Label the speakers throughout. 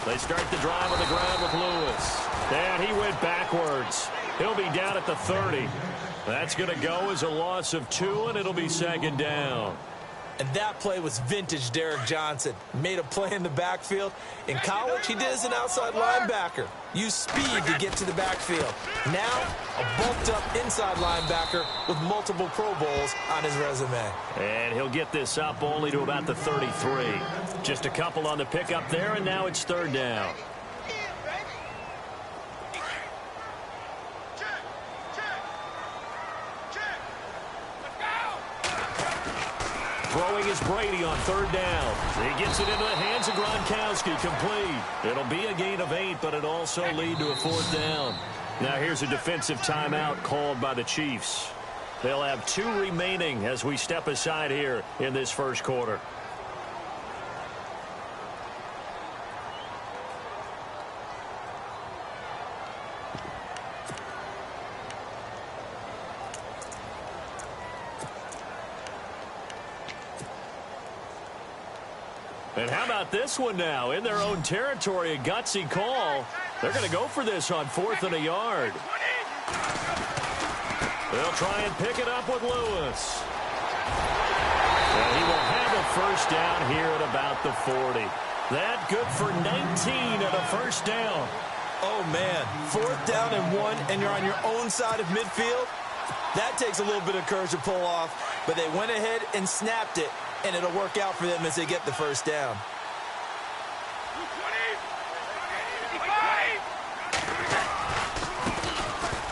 Speaker 1: They start the drive on the ground with Lewis. And he went backwards. He'll be down at the 30. That's going to go as a loss of 2, and it'll be second down.
Speaker 2: And that play was vintage Derek Johnson. Made a play in the backfield. In college, he did as an outside linebacker. Used speed to get to the backfield. Now, a bulked-up inside linebacker with multiple Pro Bowls on his resume.
Speaker 1: And he'll get this up only to about the 33. Just a couple on the pickup there, and now it's third down. Throwing is Brady on third down. He gets it into the hands of Gronkowski, complete. It'll be a gain of 8, but it'll also lead to a fourth down. Now here's a defensive timeout called by the Chiefs. They'll have 2 remaining as we step aside here in this first quarter. And how about this one now? In their own territory, a gutsy call. They're going to go for this on 4th and a yard. They'll try and pick it up with Lewis. And he will have a first down here at about the 40. That good for 19 at a first down.
Speaker 2: Oh, man. 4th down and 1, and you're on your own side of midfield? That takes a little bit of courage to pull off, but they went ahead and snapped it. And it'll work out for them as they get the first down.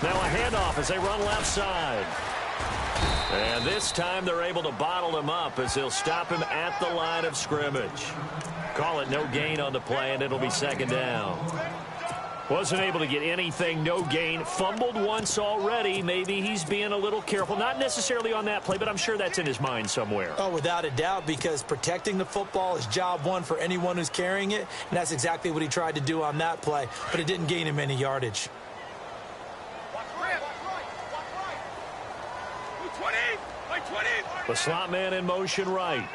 Speaker 1: Now a handoff as they run left side. And this time they're able to bottle him up as they'll stop him at the line of scrimmage. Call it no gain on the play, and it'll be second down. Wasn't able to get anything, no gain. Fumbled once already. Maybe he's being a little careful. Not necessarily on that play, but I'm sure that's in his mind somewhere.
Speaker 2: Oh, without a doubt, because protecting the football is job one for anyone who's carrying it, and that's exactly what he tried to do on that play, but it didn't gain him any yardage.
Speaker 1: The slot man in motion right.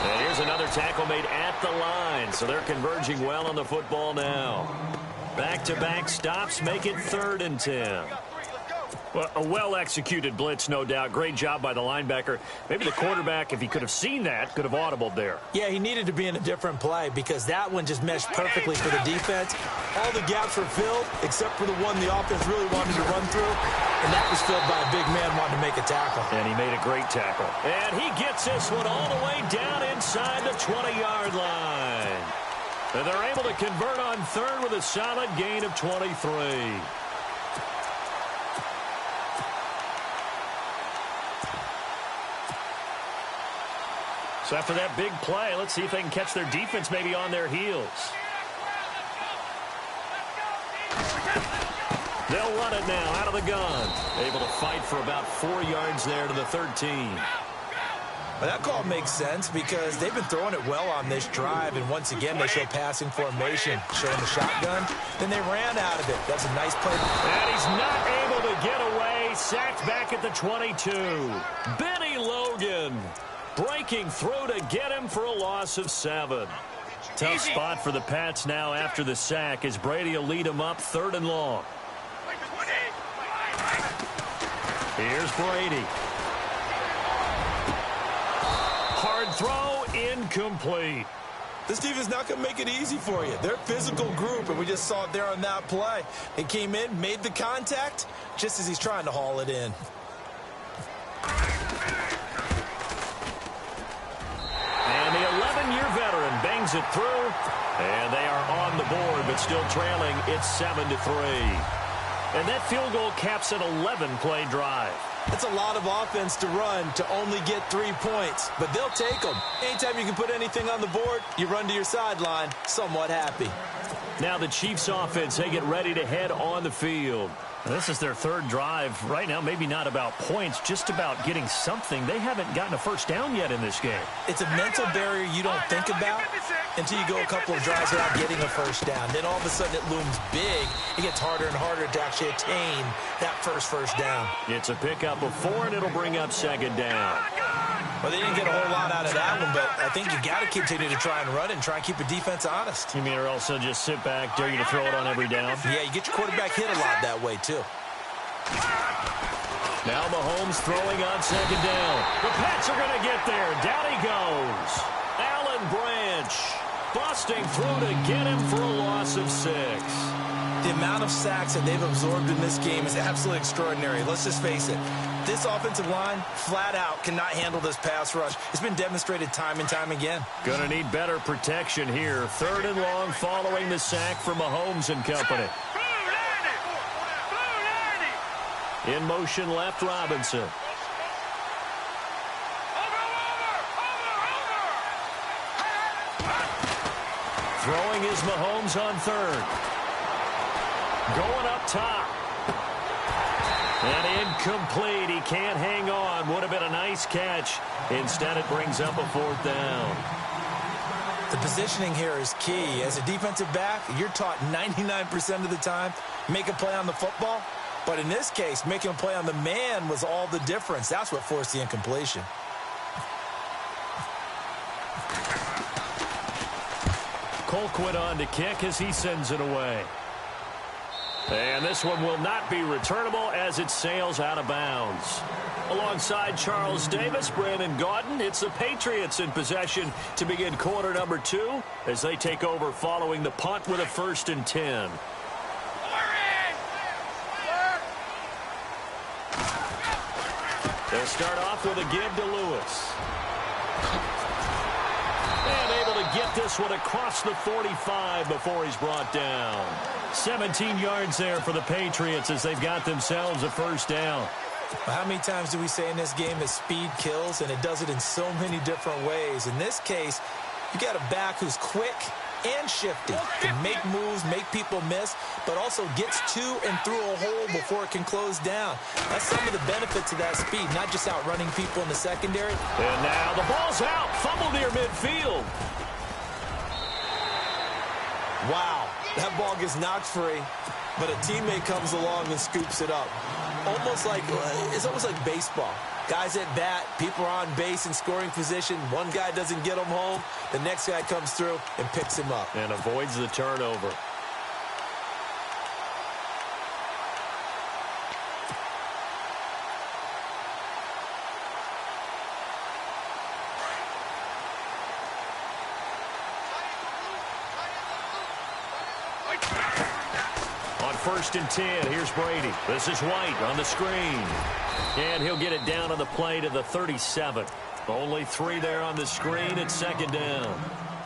Speaker 1: And here's another tackle made at the line, so they're converging well on the football now. Back-to-back stops make it 3rd and 10. Well, a well-executed blitz, no doubt. Great job by the linebacker. Maybe the quarterback, if he could have seen that, could have audibled there.
Speaker 2: Yeah, he needed to be in a different play because that one just meshed perfectly for the defense. All the gaps were filled except for the one the offense really wanted to run through, and that was filled by a big man wanting to make a tackle.
Speaker 1: And he made a great tackle. And he gets this one all the way down inside the 20-yard line. And they're able to convert on 3rd with a solid gain of 23. So after that big play, let's see if they can catch their defense maybe on their heels. They'll run it now out of the gun. Able to fight for about 4 yards there to the 13.
Speaker 2: Well, that call makes sense because they've been throwing it well on this drive, and once again they show passing formation, showing the shotgun. Then they ran out of it. That's a nice play.
Speaker 1: And he's not able to get away. Sacked back at the 22. Benny Logan breaking through to get him for a loss of 7. Tough spot for the Pats now after the sack as Brady will lead him up 3rd and long. Here's Brady. Hard throw, incomplete.
Speaker 2: This defense is not going to make it easy for you. They're a physical group, and we just saw it there on that play. They came in, made the contact, just as he's trying to haul it in.
Speaker 1: And the 11-year veteran bangs it through, and they are on the board, but still trailing. It's 7-3. And that field goal caps an 11-play drive.
Speaker 2: It's a lot of offense to run to only get 3 points, but they'll take them. Anytime you can put anything on the board, you run to your sideline, somewhat happy.
Speaker 1: Now the Chiefs offense, they get ready to head on the field. This is their 3rd drive. Right now, maybe not about points, just about getting something. They haven't gotten a first down yet in this game.
Speaker 2: It's a mental barrier you don't think about until you go a couple of drives without getting a first down. Then all of a sudden it looms big. It gets harder and harder to actually attain that first down.
Speaker 1: It's a pickup of 4, and it'll bring up 2nd down.
Speaker 2: Well, they didn't get a whole lot out of that one, but I think you got to continue to try and run it and try and keep the defense honest.
Speaker 1: You mean or also just sit back, dare you to throw it on every down?
Speaker 2: Yeah, you get your quarterback hit a lot that way, too.
Speaker 1: Now Mahomes throwing on second down. The Pats are going to get there. Down he goes. Allen Branch busting through to get him for a loss of 6.
Speaker 2: The amount of sacks that they've absorbed in this game is absolutely extraordinary. Let's just face it. This offensive line, flat out, cannot handle this pass rush. It's been demonstrated time and time again.
Speaker 1: Going to need better protection here. 3rd and long following the sack from Mahomes and company. In motion left, Robinson. Throwing is Mahomes on 3rd. Going up top. And incomplete. He can't hang on. Would have been a nice catch. Instead, it brings up a 4th down.
Speaker 2: The positioning here is key. As a defensive back, you're taught 99% of the time, make a play on the football. But in this case, making a play on the man was all the difference. That's what forced the incompletion.
Speaker 1: Colquitt on to kick as he sends it away. And this one will not be returnable as it sails out of bounds. Alongside Charles Davis, Brandon Gaudin, it's the Patriots in possession to begin quarter number 2 as they take over following the punt with a 1st and 10. They'll start off with a give to Lewis. And able to get this one across the 45 before he's brought down. 17 yards there for the Patriots as they've got themselves a 1st down.
Speaker 2: How many times do we say in this game that speed kills, and it does it in so many different ways? In this case, you got a back who's quick and shifty, can make moves, make people miss, but also gets to and through a hole before it can close down. That's some of the benefits of that speed, not just outrunning people in the secondary.
Speaker 1: And now the ball's out, fumble near midfield.
Speaker 2: Wow, that ball gets knocked free, but a teammate comes along and scoops it up. It's almost like baseball. Guys at bat, people are on base in scoring position. One guy doesn't get him home. The next guy comes through and picks him up.
Speaker 1: And avoids the turnover. On 1st and 10, here's Brady. This is White on the screen. And he'll get it down on the play to the 37. Only 3 there on the screen at 2nd down.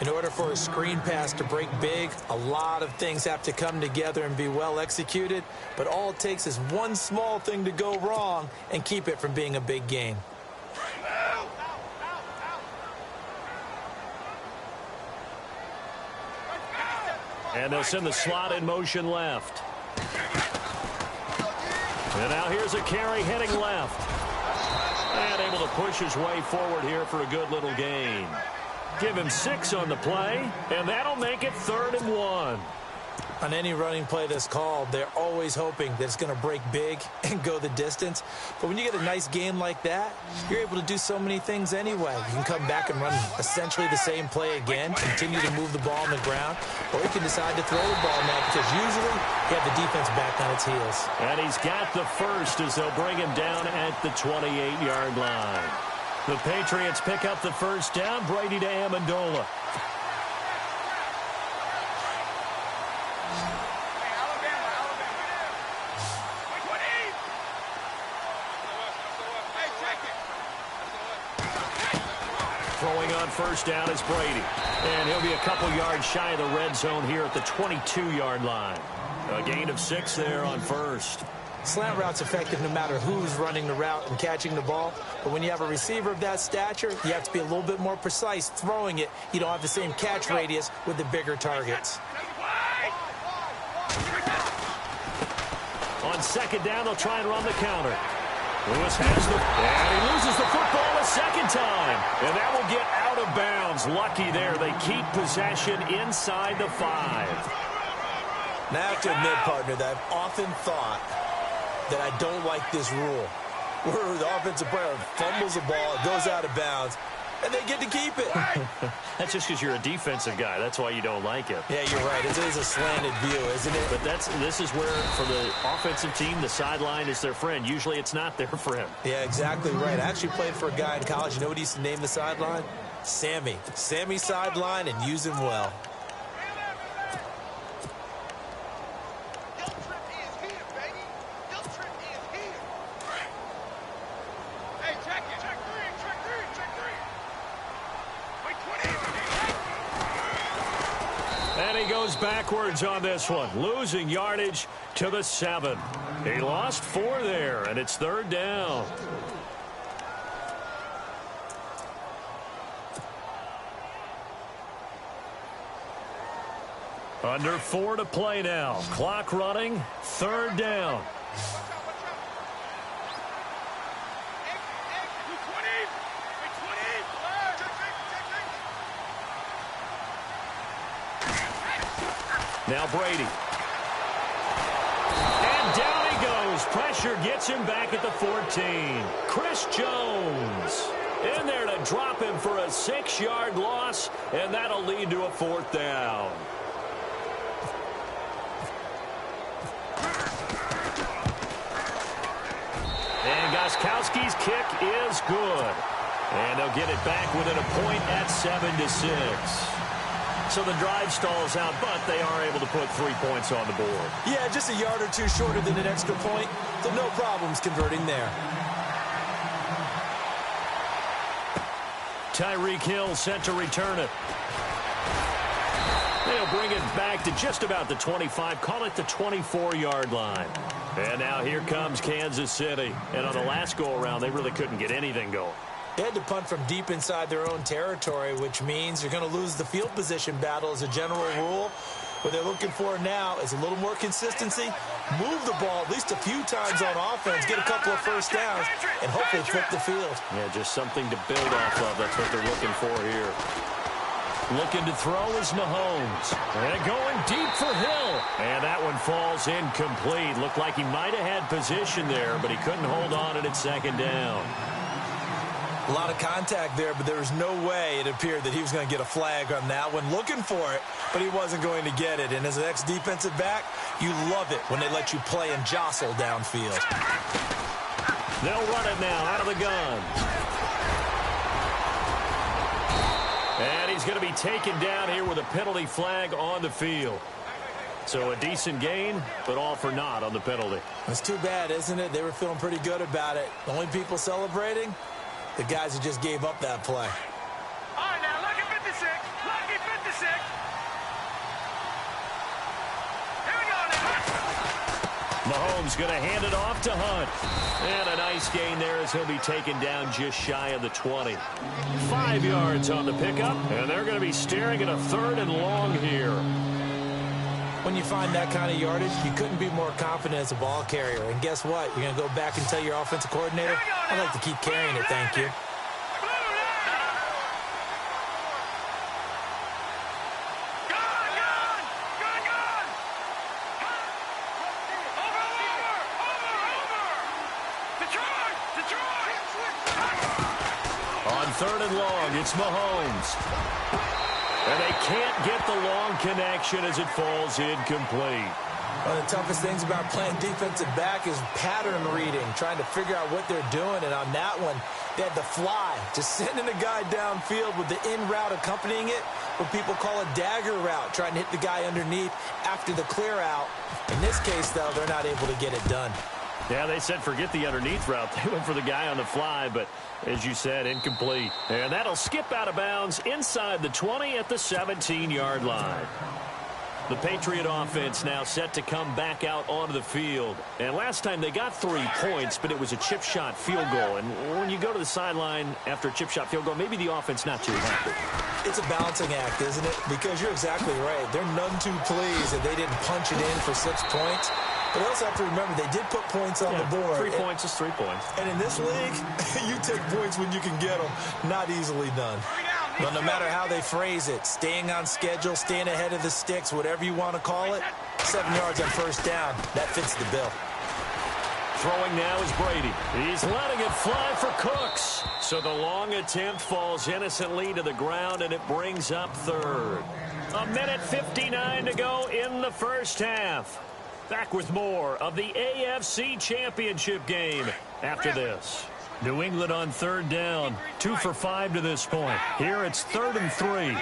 Speaker 2: In order for a screen pass to break big, a lot of things have to come together and be well executed. But all it takes is one small thing to go wrong and keep it from being a big gain.
Speaker 1: And they'll send the slot in motion left. And now here's a carry heading left. And able to push his way forward here for a good little gain. Give him 6 on the play, and that'll make it 3rd and 1.
Speaker 2: On any running play that's called, they're always hoping that it's going to break big and go the distance. But when you get a nice gain like that, you're able to do so many things anyway. You can come back and run essentially the same play again, continue to move the ball on the ground, or you can decide to throw the ball now because usually you have the defense back on its heels.
Speaker 1: And he's got the 1st as they'll bring him down at the 28-yard line. The Patriots pick up the 1st down. Brady to Amendola. Throwing on 1st down is Brady. And he'll be a couple yards shy of the red zone here at the 22-yard line. A gain of 6 there on 1st.
Speaker 2: Slant route's effective no matter who's running the route and catching the ball. But when you have a receiver of that stature, you have to be a little bit more precise throwing it. You don't have the same catch radius with the bigger targets.
Speaker 1: On 2nd down, they'll try and run the counter. Lewis has and he loses the football a 2nd time. And that will get out of bounds. Lucky there. They keep possession inside the 5.
Speaker 2: Now I have to admit, partner, that I've often thought that I don't like this rule. where the offensive player fumbles the ball, it goes out of bounds, and they get to keep it.
Speaker 1: That's just because you're a defensive guy. That's why you don't like it.
Speaker 2: Yeah, you're right. It is a slanted view, isn't it?
Speaker 1: But this is where, for the offensive team, the sideline is their friend. Usually it's not their friend.
Speaker 2: Yeah, exactly right. I actually played for a guy in college. You know what he used to name the sideline? Sammy. Sammy sideline, and use him well.
Speaker 1: And he goes backwards on this one, losing yardage to the 7. He lost 4 there, and it's 3rd down. Under 4 to play now. Clock running, 3rd down. Now Brady. And down he goes. Pressure gets him back at the 14. Chris Jones in there to drop him for a 6-yard loss, and that'll lead to a 4th down. And Gostkowski's kick is good. And they'll get it back within a point at 7-6. So the drive stalls out, but they are able to put 3 points on the board.
Speaker 2: Yeah, just a yard or two shorter than an extra point, so no problems converting there.
Speaker 1: Tyreek Hill set to return it. They'll bring it back to just about the 25, call it the 24-yard line. And now here comes Kansas City. And on the last go-around, they really couldn't get anything going.
Speaker 2: They had to punt from deep inside their own territory, which means you're going to lose the field position battle as a general rule. What they're looking for now is a little more consistency, move the ball at least a few times on offense, get a couple of first downs, and hopefully flip the field.
Speaker 1: Yeah, just something to build off of. That's what they're looking for here. Looking to throw is Mahomes. And going deep for Hill. And that one falls incomplete. Looked like he might have had position there, but he couldn't hold on at 2nd down.
Speaker 2: A lot of contact there, but there was no way it appeared that he was going to get a flag on that one. Looking for it, but he wasn't going to get it. And as an ex-defensive back, you love it when they let you play and jostle downfield.
Speaker 1: They'll run it now out of the gun. And he's going to be taken down here with a penalty flag on the field. So a decent gain, but all for naught on the penalty.
Speaker 2: It's too bad, isn't it? They were feeling pretty good about it. The only people celebrating, the guys who just gave up that play.
Speaker 3: All right, now, lucky 56. Lucky 56. Here we go now.
Speaker 1: Mahomes going to hand it off to Hunt. And a nice gain there as he'll be taken down just shy of the 20. 5 yards on the pickup, and they're going to be staring at a 3rd and long here.
Speaker 2: When you find that kind of yardage, you couldn't be more confident as a ball carrier. And guess what? You're going to go back and tell your offensive coordinator, I'd like to keep carrying it, thank you.
Speaker 1: On 3rd and long, it's Mahomes. And they can't get the long connection as it falls incomplete.
Speaker 2: One of the toughest things about playing defensive back is pattern reading, trying to figure out what they're doing. And on that one, they had the fly, just sending a guy downfield with the in route accompanying it, what people call a dagger route, trying to hit the guy underneath after the clear out. In this case, though, they're not able to get it done.
Speaker 1: Yeah, they said forget the underneath route. They went for the guy on the fly, but as you said, incomplete. And that'll skip out of bounds inside the 20 at the 17-yard line. The Patriot offense now set to come back out onto the field. And last time they got 3 points, but it was a chip shot field goal. And when you go to the sideline after a chip shot field goal, maybe the offense not too happy.
Speaker 2: It's a balancing act, isn't it? Because you're exactly right. They're none too pleased that they didn't punch it in for 6 points. But also have to remember, they did put points on the board.
Speaker 1: 3 points is 3 points.
Speaker 2: And in this league, you take points when you can get them. Not easily done. But no matter how they phrase it, staying on schedule, staying ahead of the sticks, whatever you want to call it, 7 yards on 1st down, that fits the bill.
Speaker 1: Throwing now is Brady. He's letting it fly for Cooks. So the long attempt falls innocently to the ground, and it brings up third. 1:59 to go in the first half. Back with more of the AFC Championship game after this. New England on third down. 2 for 5 to this point. Here it's 3rd and 3.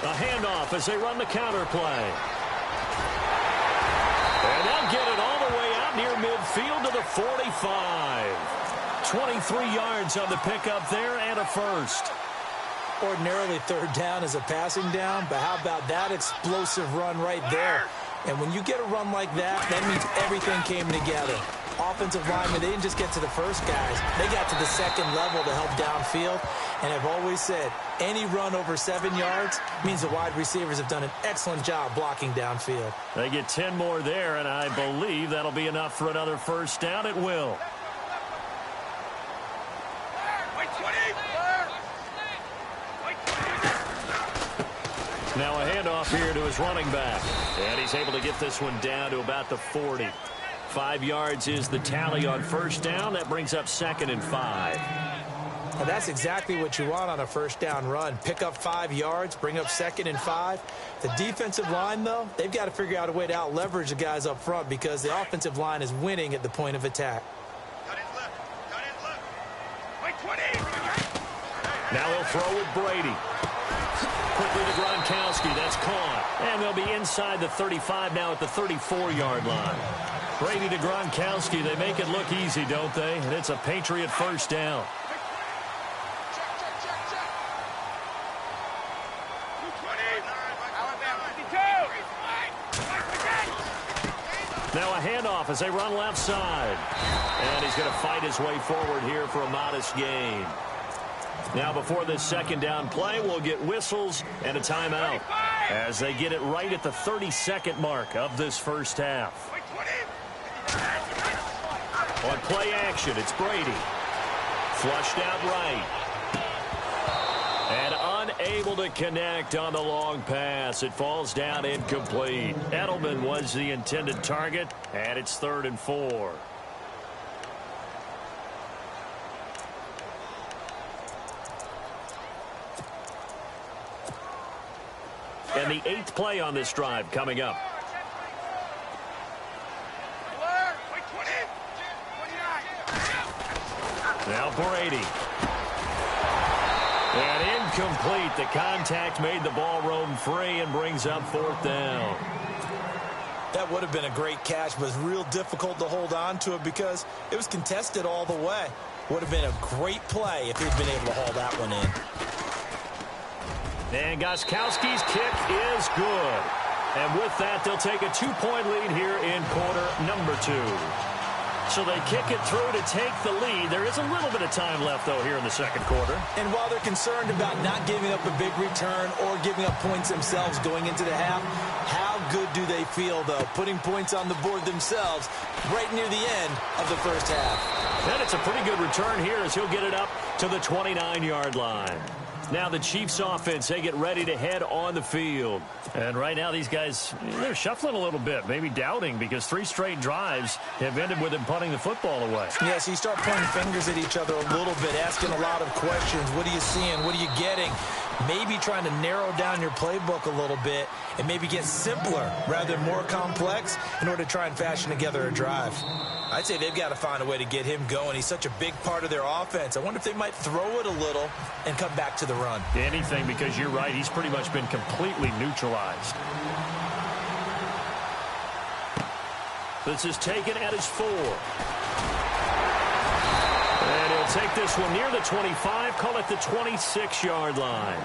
Speaker 1: A handoff as they run the counter play. And they'll get it all the way out near midfield to the 45. 23 yards on the pickup there and a first.
Speaker 2: Ordinarily, third down is a passing down, but how about that explosive run right there? And when you get a run like that, that means everything came together. Offensive linemen, they didn't just get to the first guys. They got to the second level to help downfield. And I've always said, any run over 7 yards means the wide receivers have done an excellent job blocking downfield.
Speaker 1: They get 10 more there, and I believe that'll be enough for another first down. It will. Now a handoff here to his running back. And he's able to get this one down to about the 40. 5 yards is the tally on first down. That brings up 2nd and 5.
Speaker 2: Well, that's exactly what you want on a first down run. Pick up 5 yards, bring up 2nd and 5. The defensive line, though, they've got to figure out a way to out-leverage the guys up front because the offensive line is winning at the point of attack.
Speaker 1: Now he'll throw with Brady. Quickly to Gronkowski. That's caught. And they'll be inside the 35 now at the 34-yard line. Brady to Gronkowski. They make it look easy, don't they? And it's a Patriot first down. Now a handoff as they run left side. And he's going to fight his way forward here for a modest gain. Now before this second down play, we'll get whistles and a timeout as they get it right at the 32nd mark of this first half. On play action, it's Brady. Flushed out right. And unable to connect on the long pass. It falls down incomplete. Edelman was the intended target, and it's 3rd and 4. And the 8th play on this drive coming up. Now Brady. And incomplete. The contact made the ball roam free and brings up 4th down.
Speaker 2: That would have been a great catch, but it's real difficult to hold on to it because it was contested all the way. Would have been a great play if he'd been able to haul that one in.
Speaker 1: And Gostkowski's kick is good. And with that, they'll take a 2-point lead here in quarter number 2. So they kick it through to take the lead. There is a little bit of time left, though, here in the second quarter.
Speaker 2: And while they're concerned about not giving up a big return or giving up points themselves going into the half, how good do they feel, though, putting points on the board themselves right near the end of the first half?
Speaker 1: And it's a pretty good return here as he'll get it up to the 29-yard line. Now the Chiefs offense, they get ready to head on the field. And right now these guys, they're shuffling a little bit, maybe doubting because 3 straight drives have ended with them punting the football away.
Speaker 2: Yeah, so you start pointing fingers at each other a little bit, asking a lot of questions. What are you seeing? What are you getting? Maybe trying to narrow down your playbook a little bit and maybe get simpler rather than more complex in order to try and fashion together a drive. I'd say they've got to find a way to get him going. He's such a big part of their offense. I wonder if they might throw it a little and come back to the run.
Speaker 1: Anything, because you're right. He's pretty much been completely neutralized. This is taken at his 4. And he'll take this one near the 25, call it the 26-yard line.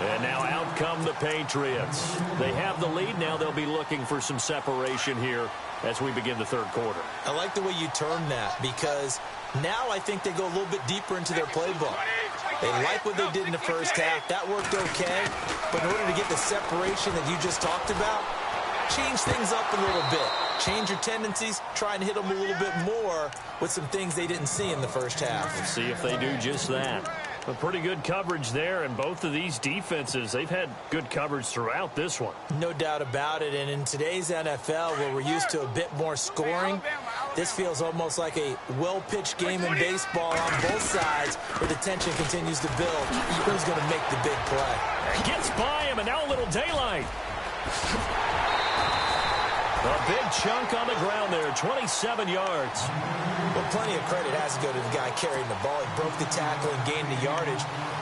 Speaker 1: And now out come the Patriots. They have the lead. Now they'll be looking for some separation here as we begin the third quarter.
Speaker 2: I like the way you term that because now I think they go a little bit deeper into their playbook. They like what they did in the first half. That worked okay. But in order to get the separation that you just talked about, change things up a little bit. Change your tendencies. Try and hit them a little bit more with some things they didn't see in the first half.
Speaker 1: Let's see if they do just that. A pretty good coverage there, and both of these defenses, they've had good coverage throughout this one.
Speaker 2: No doubt about it, and in today's NFL, where we're used to a bit more scoring, this feels almost like a well-pitched game in baseball on both sides, where the tension continues to build. Who's going to make the big play?
Speaker 1: Gets by him, and now a little daylight. A big chunk on the ground there, 27 yards.
Speaker 2: Well, plenty of credit has to go to the guy carrying the ball. He broke the tackle and gained the yardage.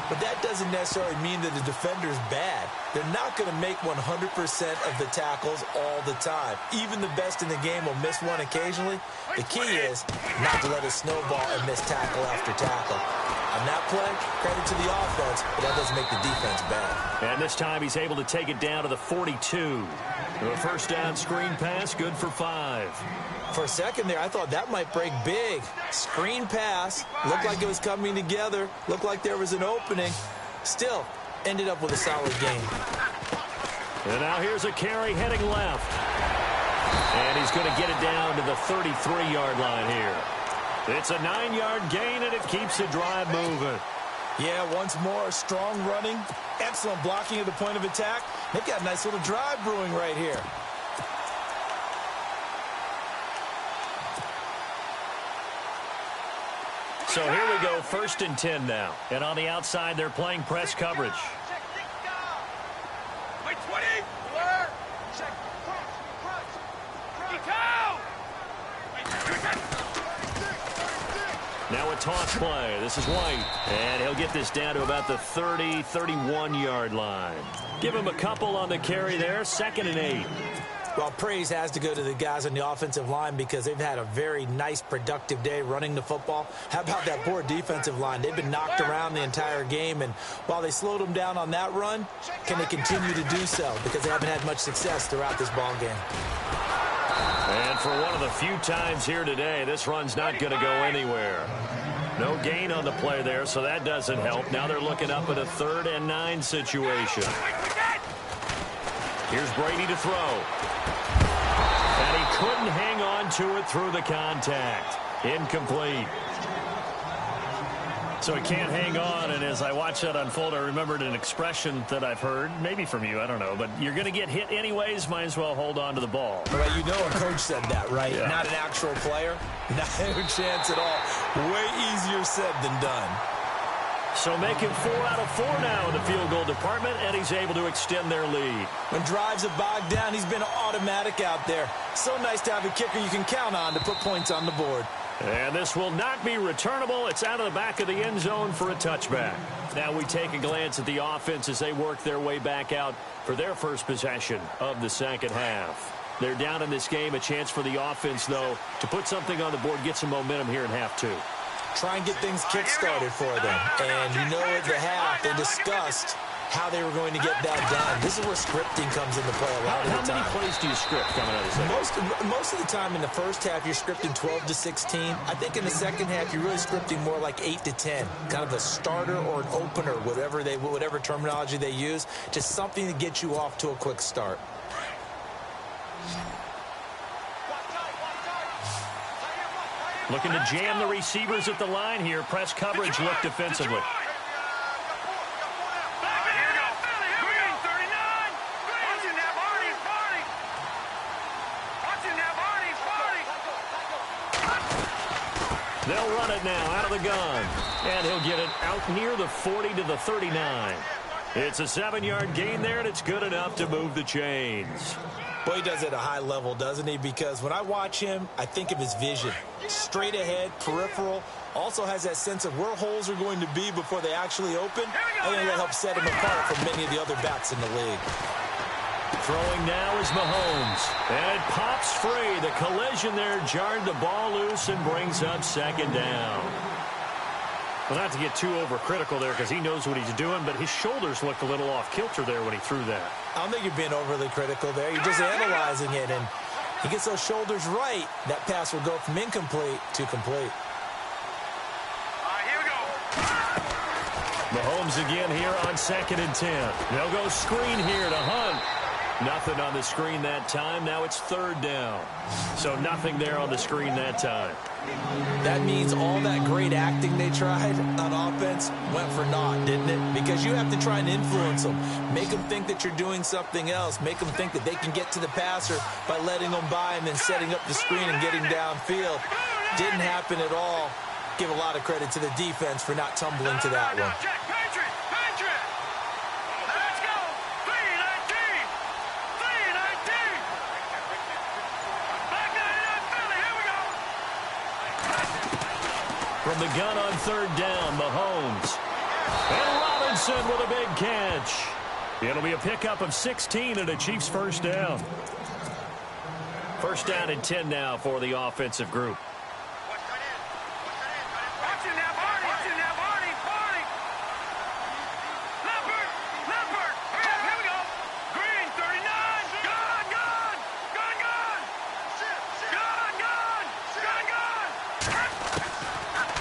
Speaker 2: But that doesn't necessarily mean that the defender's bad. They're not going to make 100% of the tackles all the time. Even the best in the game will miss one occasionally. The key is not to let it snowball and miss tackle after tackle. On that play, credit to the offense, but that doesn't make the defense bad.
Speaker 1: And this time he's able to take it down to the 42. The first down screen pass, good for 5.
Speaker 2: For a second there, I thought that might break big. Screen pass, looked like it was coming together, looked like there was an opening. Still, ended up with a solid game.
Speaker 1: And now here's a carry heading left. And he's going to get it down to the 33-yard line here. It's a 9-yard gain, and it keeps the drive moving.
Speaker 2: Yeah, once more, strong running, excellent blocking at the point of attack. They've got a nice little drive brewing right here.
Speaker 1: So here we go, 1st and 10 now. And on the outside, they're playing press coverage.
Speaker 3: Wait, 20. Check.
Speaker 1: Now a toss play. This is White. And he'll get this down to about the 30, 31-yard line. Give him a couple on the carry there. 2nd and 8.
Speaker 2: Well, praise has to go to the guys on the offensive line because they've had a very nice, productive day running the football. How about that poor defensive line? They've been knocked around the entire game, and while they slowed them down on that run, can they continue to do so? Because they haven't had much success throughout this ball game.
Speaker 1: And for one of the few times here today, this run's not going to go anywhere. No gain on the play there, so that doesn't help. Now they're looking up at a 3rd and 9 situation. Here's Brady to throw. And he couldn't hang on to it through the contact. Incomplete. So he can't hang on, and as I watch that unfold, I remembered an expression that I've heard, maybe from you, I don't know, but you're going to get hit anyways, might as well hold on to the ball.
Speaker 2: Well, you know a coach said that, right?
Speaker 1: Yeah.
Speaker 2: Not an actual player. Not a chance at all. Way easier said than done.
Speaker 1: So making 4 out of 4 now in the field goal department, and he's able to extend their lead.
Speaker 2: When drives have bogged down, he's been automatic out there. So nice to have a kicker you can count on to put points on the board.
Speaker 1: And this will not be returnable. It's out of the back of the end zone for a touchback. Now we take a glance at the offense as they work their way back out for their first possession of the second half. They're down in this game. A chance for the offense, though, to put something on the board, get some momentum here in half 2.
Speaker 2: Try and get things kick-started for them. And you know at the half, they discussed how they were going to get that done. This is where scripting comes into play a lot of the time.
Speaker 1: How many plays do you script coming out of the second?
Speaker 2: Most of the time in the first half, you're scripting 12 to 16. I think in the second half, you're really scripting more like 8 to 10. Kind of a starter or an opener, whatever terminology they use. Just something to get you off to a quick start.
Speaker 1: Looking to jam the receivers at the line here. Press coverage look defensively. They'll run it now out of the gun. And he'll get it out near the 40 to the 39. It's a 7-yard gain there, and it's good enough to move the chains.
Speaker 2: Boy, he does it at a high level, doesn't he? Because when I watch him, I think of his vision. Straight ahead, peripheral. Also has that sense of where holes are going to be before they actually open. I think that helps set him apart from many of the other backs in the league.
Speaker 1: Throwing now is Mahomes. And it pops free. The collision there jarred the ball loose and brings up 2nd down. Well, not to get too overcritical there because he knows what he's doing, but his shoulders looked a little off kilter there when he threw that.
Speaker 2: I don't think you're being overly critical there. You're just analyzing it, and he gets those shoulders right. That pass will go from incomplete to complete.
Speaker 3: Here we go.
Speaker 1: Mahomes again here on 2nd and 10. They'll go screen here to Hunt. Nothing on the screen that time. Now it's third down. So nothing there on the screen that time.
Speaker 2: That means all that great acting they tried on offense went for naught, didn't it? Because you have to try and influence them. Make them think that you're doing something else. Make them think that they can get to the passer by letting them by and then setting up the screen and getting downfield. Didn't happen at all. Give a lot of credit to the defense for not tumbling to that one.
Speaker 1: From the gun on third down, Mahomes. And Robinson with a big catch. It'll be a pickup of 16 and a Chiefs first down. First down and 10 now for the offensive group.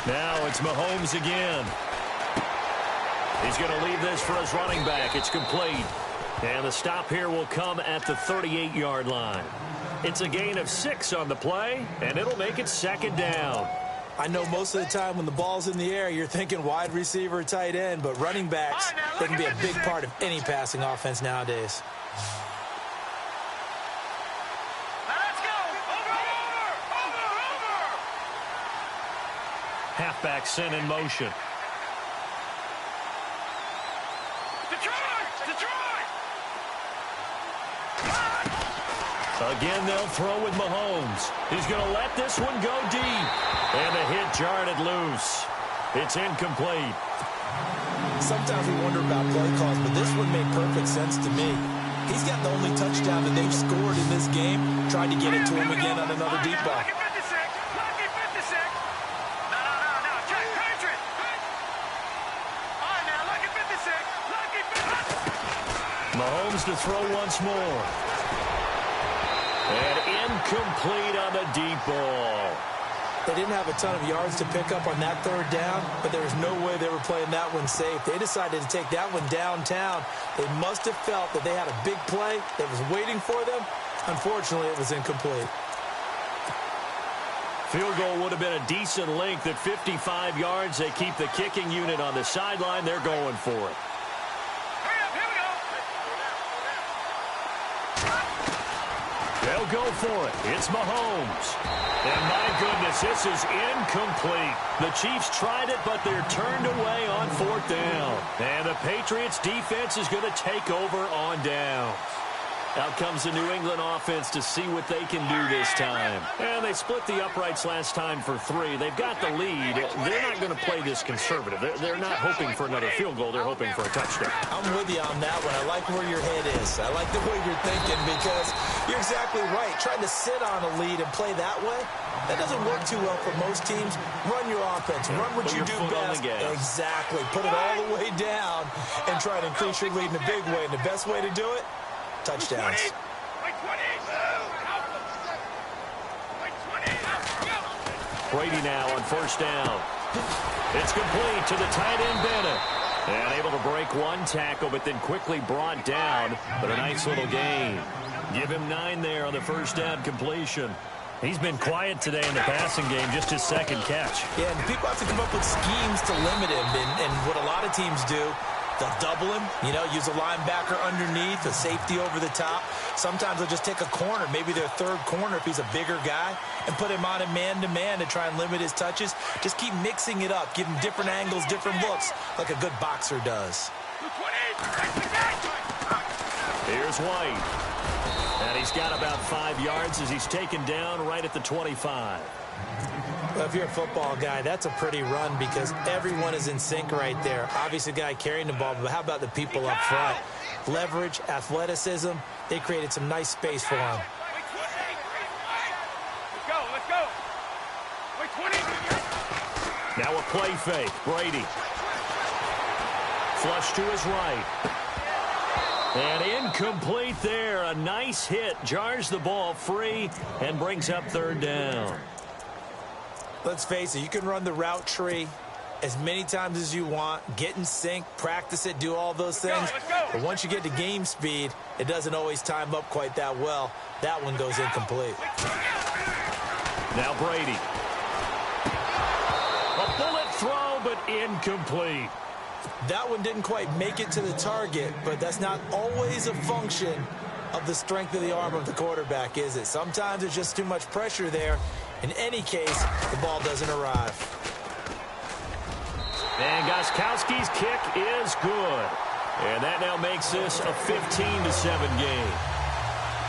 Speaker 1: Now it's Mahomes again. He's going to leave this for his running back. It's complete. And the stop here will come at the 38-yard line. It's a gain of 6 on the play, and it'll make it second down.
Speaker 2: I know most of the time when the ball's in the air, you're thinking wide receiver, tight end, but running backs, they can be a big part of any passing offense nowadays.
Speaker 1: Halfback sent in motion. Again, they'll throw with Mahomes. He's going to let this one go deep. And the hit jarred it loose. It's incomplete.
Speaker 2: Sometimes we wonder about play calls, but this one made perfect sense to me. He's got the only touchdown that they've scored in this game. Tried to get it to him again on another deep ball.
Speaker 1: Mahomes to throw once more. And incomplete on the deep ball.
Speaker 2: They didn't have a ton of yards to pick up on that third down, but there was no way they were playing that one safe. They decided to take that one downtown. They must have felt that they had a big play that was waiting for them. Unfortunately, it was incomplete.
Speaker 1: Field goal would have been a decent length at 55 yards. They keep the kicking unit on the sideline. They're going for it. They'll go for it. It's Mahomes. And my goodness, this is incomplete. The Chiefs tried it, but they're turned away on fourth down. And the Patriots defense is going to take over on down. Out comes the New England offense to see what they can do this time. And they split the uprights last time for 3. They've got the lead. They're not going to play this conservative. They're not hoping for another field goal. They're hoping for a touchdown.
Speaker 2: I'm with you on that one. I like where your head is. I like the way you're thinking because you're exactly right. Trying to sit on a lead and play that way, that doesn't work too well for most teams. Run your offense. Run what you do best. Exactly. Put it all the way down and try to increase your lead in a big way. And the best way to do it, touchdowns.
Speaker 1: Brady now on first down. It's complete to the tight end Bennett. And able to break one tackle, but then quickly brought down. But a nice little gain. Give him 9 there on the first down completion. He's been quiet today in the passing game, just his second catch.
Speaker 2: Yeah, and people have to come up with schemes to limit him. And what a lot of teams do, they'll double him, use a linebacker underneath, a safety over the top. Sometimes they'll just take a corner, maybe their third corner if he's a bigger guy, and put him on a man-to-man to try and limit his touches. Just keep mixing it up, give him different angles, different looks, like a good boxer does.
Speaker 1: Here's White. And he's got about 5 yards as he's taken down right at the 25.
Speaker 2: Well, if you're a football guy, that's a pretty run because everyone is in sync right there. Obviously, the guy carrying the ball, but how about the people up front? Leverage, athleticism, they created some nice space for him.
Speaker 3: Let's go.
Speaker 1: Now a play fake. Brady. Flush to his right. And incomplete there. A nice hit. Jars the ball free and brings up third down.
Speaker 2: Let's face it, you can run the route tree, as many times as you want, get in sync, practice it, do all those things.
Speaker 3: Let's go.
Speaker 2: But once you get to game speed, it doesn't always time up quite that well. That one goes incomplete.
Speaker 1: Now Brady. A bullet throw, but incomplete.
Speaker 2: That one didn't quite make it to the target, but that's not always a function of the strength of the arm of the quarterback, is it? Sometimes there's just too much pressure there. In any case, the ball doesn't arrive.
Speaker 1: And Gostkowski's kick is good. And that now makes this a 15-7 game.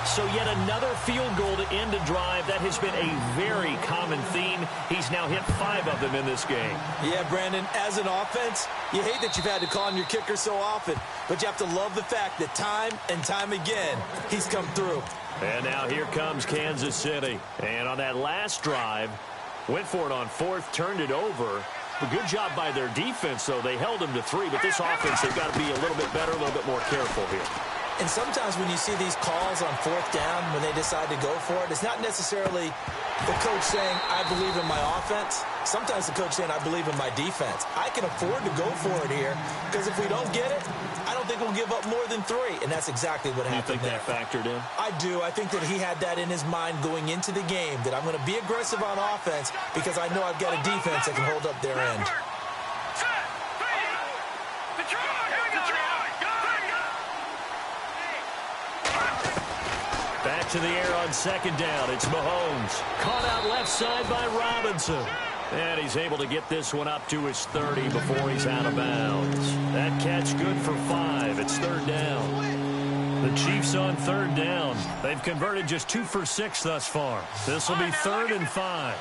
Speaker 1: So yet another field goal to end a drive. That has been a very common theme. He's now hit 5 of them in this game.
Speaker 2: Yeah, Brandon, as an offense, you hate that you've had to call on your kicker so often, but you have to love the fact that time and time again, he's come through.
Speaker 1: And now here comes Kansas City. And on that last drive, went for it on 4th, turned it over. A good job by their defense, though. They held him to 3, but this offense, they've got to be a little bit better, a little bit more careful here.
Speaker 2: And sometimes when you see these calls on 4th down, when they decide to go for it, it's not necessarily the coach saying, I believe in my offense. Sometimes the coach saying, I believe in my defense. I can afford to go for it here, because if we don't get it, I don't think we'll give up more than 3. And that's exactly what happened there.
Speaker 1: You think that factored in?
Speaker 2: I do. I think that he had that in his mind going into the game, that I'm going to be aggressive on offense because I know I've got a defense that can hold up their end.
Speaker 1: Back to the air on 2nd down. It's Mahomes. Caught out left side by Robinson. And he's able to get this one up to his 30 before he's out of bounds. That catch good for 5. It's 3rd down. The Chiefs on 3rd down. They've converted just 2 for 6 thus far. This will be 3rd and 5.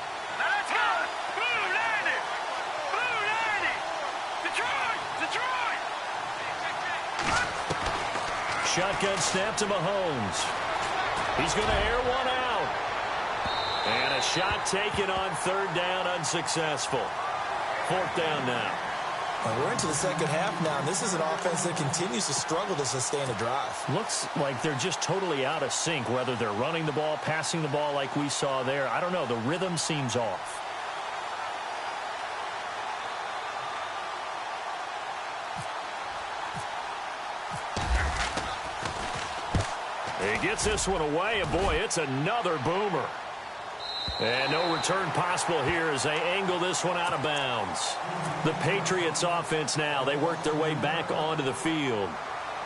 Speaker 1: Shotgun snap to Mahomes. He's going to air one out. And a shot taken on 3rd down, unsuccessful. 4th down now.
Speaker 2: Well, we're into the 2nd half now, and this is an offense that continues to struggle to sustain a drive.
Speaker 1: Looks like they're just totally out of sync, whether they're running the ball, passing the ball like we saw there. I don't know. The rhythm seems off. He gets this one away, and boy, it's another boomer. And no return possible here as they angle this one out of bounds. The Patriots offense now, they work their way back onto the field.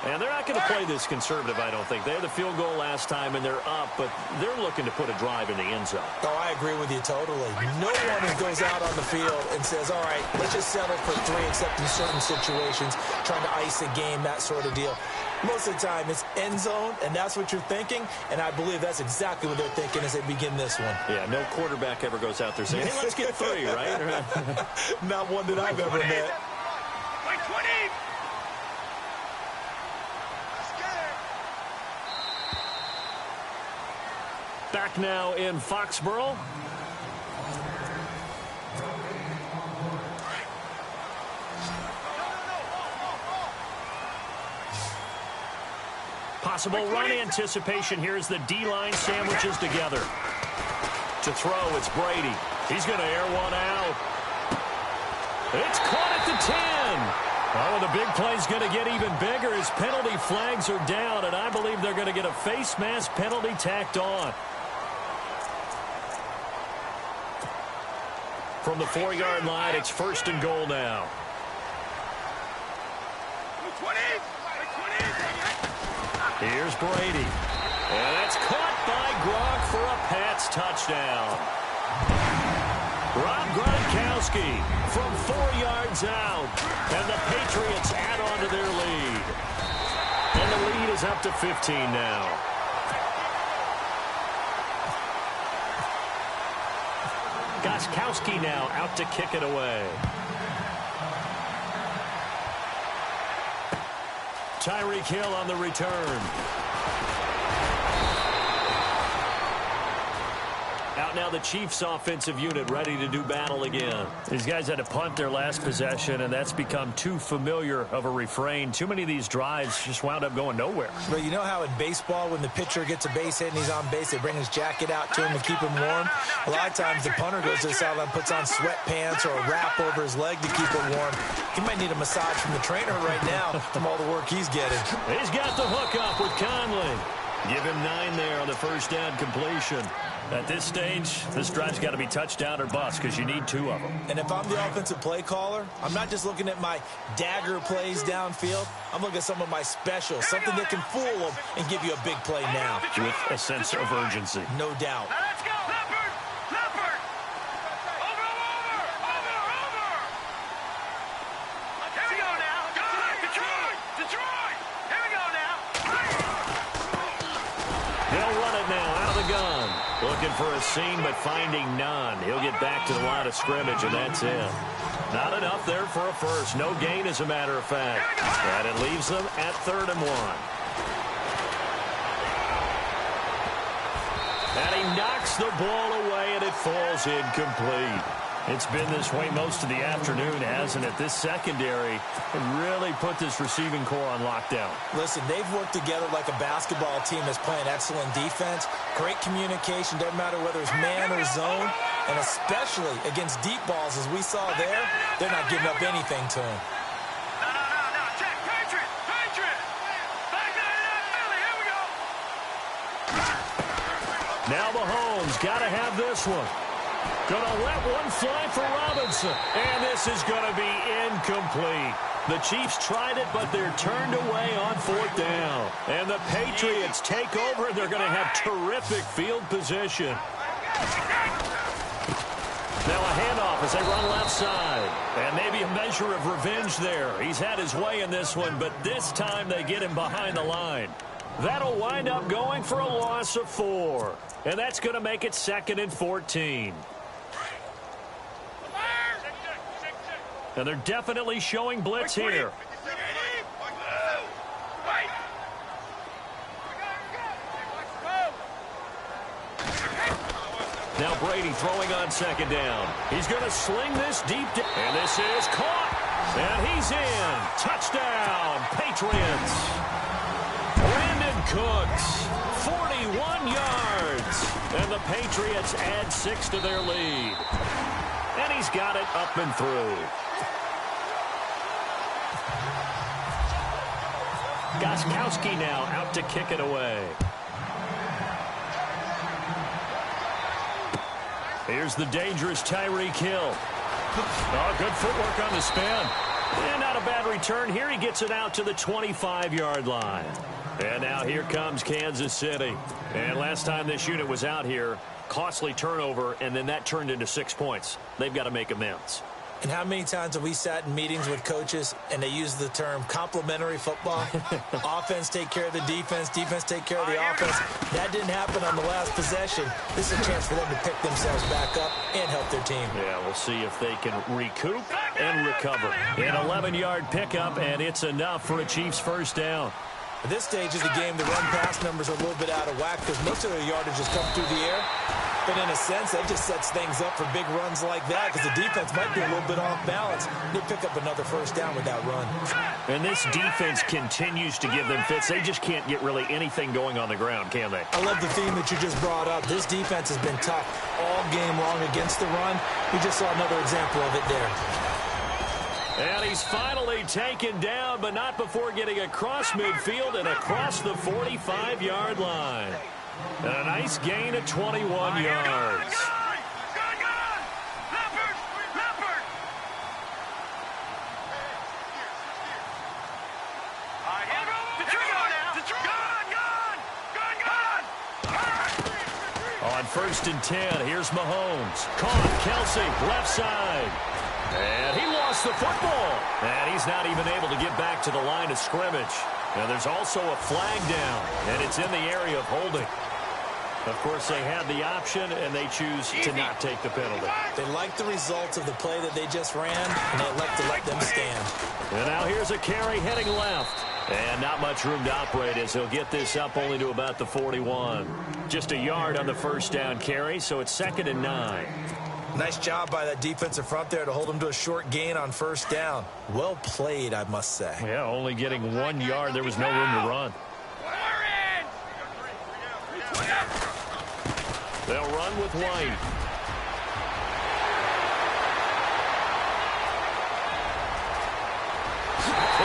Speaker 1: And they're not going to play this conservative, I don't think. They had the field goal last time, and they're up, but they're looking to put a drive in the end zone.
Speaker 2: Oh, I agree with you totally. No one who goes out on the field and says, all right, let's just settle for 3, except in certain situations, trying to ice a game, that sort of deal. Most of the time, it's end zone, and that's what you're thinking, and I believe that's exactly what they're thinking as they begin this one.
Speaker 1: Yeah, no quarterback ever goes out there saying, hey, let's get 3, right?
Speaker 2: Not one that I've ever met.
Speaker 3: Like 20.
Speaker 1: Back now in Foxborough. Possible run anticipation. Here's the D-line sandwiches together. To throw, it's Brady. He's going to air one out. It's caught at the 10. Oh, the big play's going to get even bigger as penalty flags are down, and I believe they're going to get a face mask penalty tacked on. From the 4-yard line, it's 1st and goal now.
Speaker 3: 20.
Speaker 1: Here's Brady. And that's caught by Gronk for a Pats touchdown. Rob Gronkowski from 4 yards out. And the Patriots add on to their lead. And the lead is up to 15 now. Gostkowski now out to kick it away. Tyreek Hill on the return. Out now the Chiefs offensive unit ready to do battle again. These guys had to punt their last possession, and that's become too familiar of a refrain. Too many of these drives just wound up going nowhere.
Speaker 2: But you know how in baseball when the pitcher gets a base hit and he's on base, they bring his jacket out to him to keep him warm? A lot of times the punter goes to the sideline, puts on sweatpants or a wrap over his leg to keep it warm. He might need a massage from the trainer right now from all the work he's getting.
Speaker 1: He's got the hook up with Conley. Give him 9 there on the first down completion. At this stage, this drive's got to be touchdown or bust because you need 2 of them.
Speaker 2: And if I'm the offensive play caller, I'm not just looking at my dagger plays downfield. I'm looking at some of my specials, something that can fool them and give you a big play now.
Speaker 1: With a sense of urgency.
Speaker 2: No doubt.
Speaker 3: Now let's go. Leopard. Leopard. Over. Here we go now. Detroit. Here we go now.
Speaker 1: They'll run it now out of the gun. Looking for a seam, but finding none. He'll get back to the line of scrimmage, and that's it. Not enough there for a first. No gain, as a matter of fact. And it leaves them at 3rd and 1. And he knocks the ball away, and it falls incomplete. It's been this way most of the afternoon, hasn't it? This secondary really put this receiving core on lockdown.
Speaker 2: Listen, they've worked together like a basketball team that's playing excellent defense. Great communication, doesn't matter whether it's man or zone. And especially against deep balls, as we saw there, they're not giving up anything to him.
Speaker 3: No. Check. Patriot. Back Philly. Here we go.
Speaker 1: Now Mahomes got to have this one. Gonna let one fly for Robinson. And this is gonna be incomplete. The Chiefs tried it, but they're turned away on 4th down. And the Patriots take over, and they're gonna have terrific field position. Now a handoff as they run left side. And maybe a measure of revenge there. He's had his way in this one, but this time they get him behind the line. That'll wind up going for a loss of 4. And that's going to make it 2nd and 14. And they're definitely showing blitz here. Now Brady throwing on 2nd down. He's going to sling this deep. And this is caught. And he's in. Touchdown, Patriots. Brandon Cooks, 41 yards. And the Patriots add 6 to their lead. And he's got it up and through. Gostkowski now out to kick it away. Here's the dangerous Tyreek Hill. Oh, good footwork on the spin. And not a bad return. Here he gets it out to the 25-yard line. And now here comes Kansas City. And last time this unit was out here, costly turnover, and then that turned into 6 points. They've got to make amends.
Speaker 2: And how many times have we sat in meetings with coaches and they use the term complementary football? Offense take care of the defense, defense take care of the offense. That didn't happen on the last possession. This is a chance for them to pick themselves back up and help their team.
Speaker 1: Yeah, we'll see if they can recoup and recover. An 11-yard pickup, and it's enough for a Chiefs first down.
Speaker 2: At this stage of the game, the run-pass numbers are a little bit out of whack because most of their yardage has come through the air. But in a sense, that just sets things up for big runs like that because the defense might be a little bit off balance. They pick up another first down with that run.
Speaker 1: And this defense continues to give them fits. They just can't get really anything going on the ground, can they?
Speaker 2: I love the theme that you just brought up. This defense has been tough all game long against the run. We just saw another example of it there.
Speaker 1: And he's finally taken down, but not before getting across midfield and across the 45-yard line. And a nice gain of 21 yards. On 1st and 10, here's Mahomes. Caught, Kelsey, left side. And he lost the football. And he's not even able to get back to the line of scrimmage. And there's also a flag down, and it's in the area of holding. Of course, they had the option, and they choose to not take the penalty.
Speaker 2: They like the results of the play that they just ran, and they elect to let them stand.
Speaker 1: And now here's a carry heading left. And not much room to operate as he'll get this up only to about the 41. Just a yard on the first down carry, so it's 2nd and 9.
Speaker 2: Nice job by that defensive front there to hold him to a short gain on first down. Well played, I must say.
Speaker 1: Yeah, only getting 1 yard. There was no room to run. They'll run with White.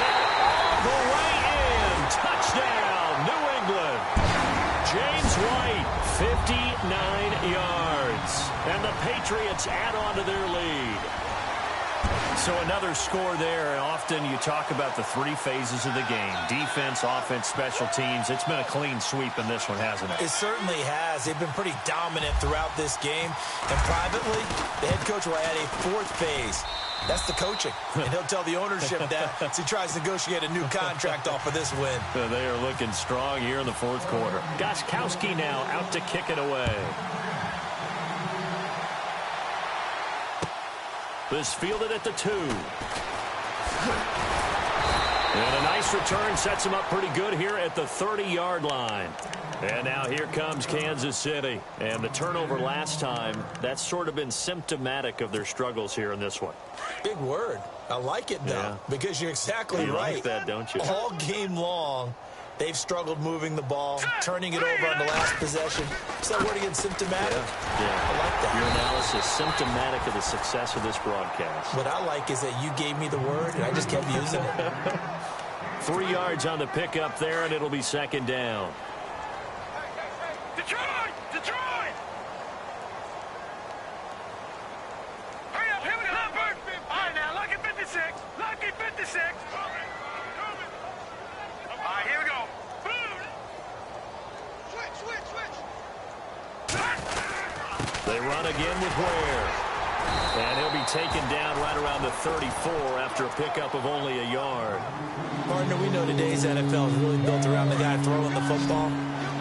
Speaker 1: All the way in. Touchdown, New England. James White, 59 yards. And the Patriots add on to their lead. So another score there. Often you talk about the 3 phases of the game. Defense, offense, special teams. It's been a clean sweep in this one, hasn't it?
Speaker 2: It certainly has. They've been pretty dominant throughout this game. And privately, the head coach will add a 4th phase. That's the coaching. And he'll tell the ownership that as he tries to negotiate a new contract off of this win.
Speaker 1: They are looking strong here in the 4th quarter. Gostkowski now out to kick it away. This fielded at the 2. And a nice return sets him up pretty good here at the 30-yard line. And now here comes Kansas City. And the turnover last time, that's sort of been symptomatic of their struggles here in this one.
Speaker 2: Big word. I like it, though, because you're exactly right.
Speaker 1: Like that, don't you?
Speaker 2: All game long, they've struggled moving the ball, turning it over on the last possession. Is that word again, symptomatic?
Speaker 1: Yeah.
Speaker 2: I like that.
Speaker 1: Your analysis, symptomatic of the success of this broadcast.
Speaker 2: What I like is that you gave me the word, and I just kept using it.
Speaker 1: 3 yards on the pickup there, and it'll be 2nd down.
Speaker 3: Detroit! Detroit! Hurry up, here we go. All right, now, lucky 56. Lucky 56. All right, here we go. Switch.
Speaker 1: They run again with Ware. And he'll be taken down right around the 34 after a pickup of only a yard.
Speaker 2: Partner, we know today's NFL is really built around the guy throwing the football.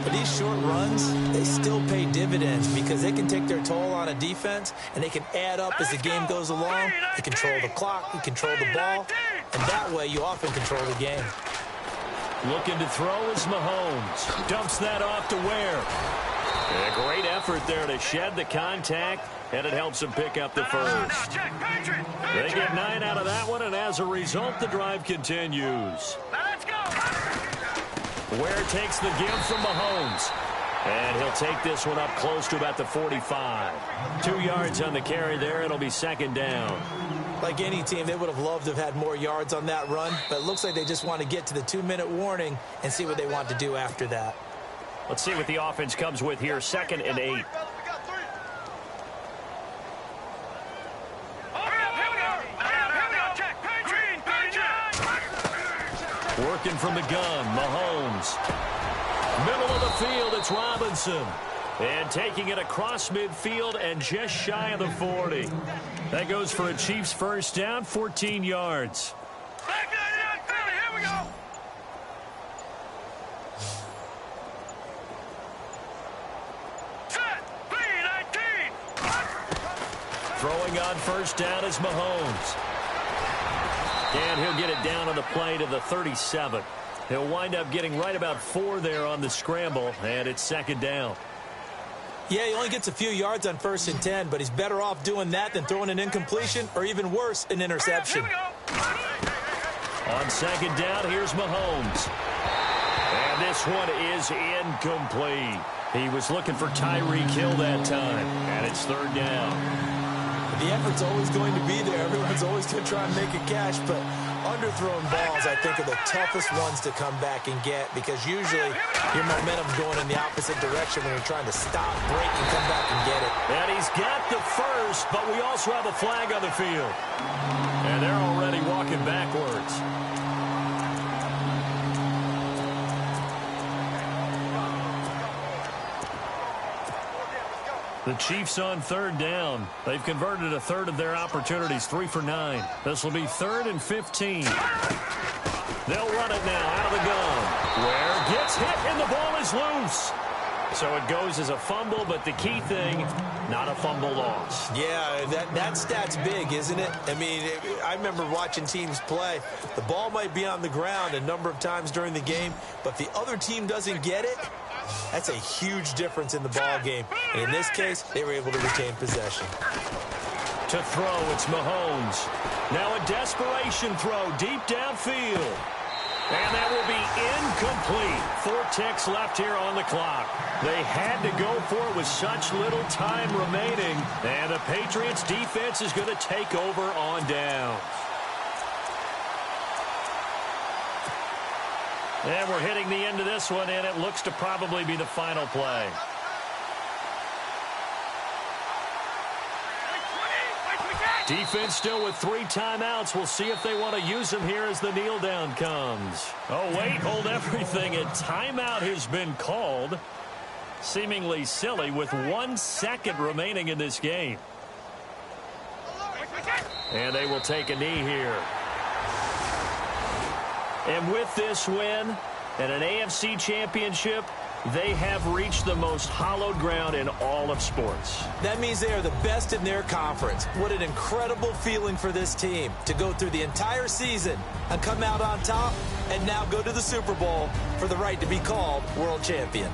Speaker 2: But these short runs, they still pay dividends because they can take their toll on a defense, and they can add up as the game goes along. You control the clock, you control the ball, and that way you often control the game.
Speaker 1: Looking to throw is Mahomes. Dumps that off to Ware. A great effort there to shed the contact, and it helps him pick up the first. They get 9 out of that one, and as a result, the drive continues.
Speaker 3: Let's go.
Speaker 1: Ware takes the give from Mahomes. And he'll take this one up close to about the 45. 2 yards on the carry there. It'll be 2nd down.
Speaker 2: Like any team, they would have loved to have had more yards on that run, but it looks like they just want to get to the 2-minute warning and see what they want to do after that.
Speaker 1: Let's see what the offense comes with here. 2nd and 8. Working from the gun, Mahomes. Middle of the field, it's Robinson. And taking it across midfield and just shy of the 40. That goes for a Chiefs first down, 14 yards.
Speaker 3: Here we go. Set. 3-19.
Speaker 1: Throwing on first down is Mahomes. And he'll get it down on the play to the 37. He'll wind up getting right about 4 there on the scramble, and it's 2nd down.
Speaker 2: Yeah, he only gets a few yards on 1st and 10, but he's better off doing that than throwing an incompletion or even worse, an interception.
Speaker 1: On 2nd down, here's Mahomes. And this one is incomplete. He was looking for Tyreek Hill that time, and it's 3rd down.
Speaker 2: The effort's always going to be there. Everyone's always going to try and make a catch, but underthrown balls, I think, are the toughest ones to come back and get because usually your momentum's going in the opposite direction when you're trying to stop, break, and come back and get it.
Speaker 1: And he's got the first, but we also have a flag on the field. And they're already walking backwards. The Chiefs on 3rd down. They've converted a third of their opportunities, 3 for 9. This will be 3rd and 15. They'll run it now out of the gun. Ware gets hit and the ball is loose. So it goes as a fumble, but the key thing, not a fumble loss.
Speaker 2: Yeah, that stat's big, isn't it? I mean, I remember watching teams play. The ball might be on the ground a number of times during the game, but if the other team doesn't get it, that's a huge difference in the ball game. And in this case, they were able to retain possession.
Speaker 1: To throw, it's Mahomes. Now a desperation throw deep downfield. And that will be incomplete. 4 ticks left here on the clock. They had to go for it with such little time remaining. And the Patriots defense is going to take over on downs. And we're hitting the end of this one, and it looks to probably be the final play. Defense still with 3 timeouts. We'll see if they want to use them here as the kneel down comes. Oh, wait, hold everything. A timeout has been called. Seemingly silly with 1 second remaining in this game. And they will take a knee here. And with this win and an AFC championship, they have reached the most hallowed ground in all of sports.
Speaker 2: That means they are the best in their conference. What an incredible feeling for this team to go through the entire season and come out on top and now go to the Super Bowl for the right to be called world champion.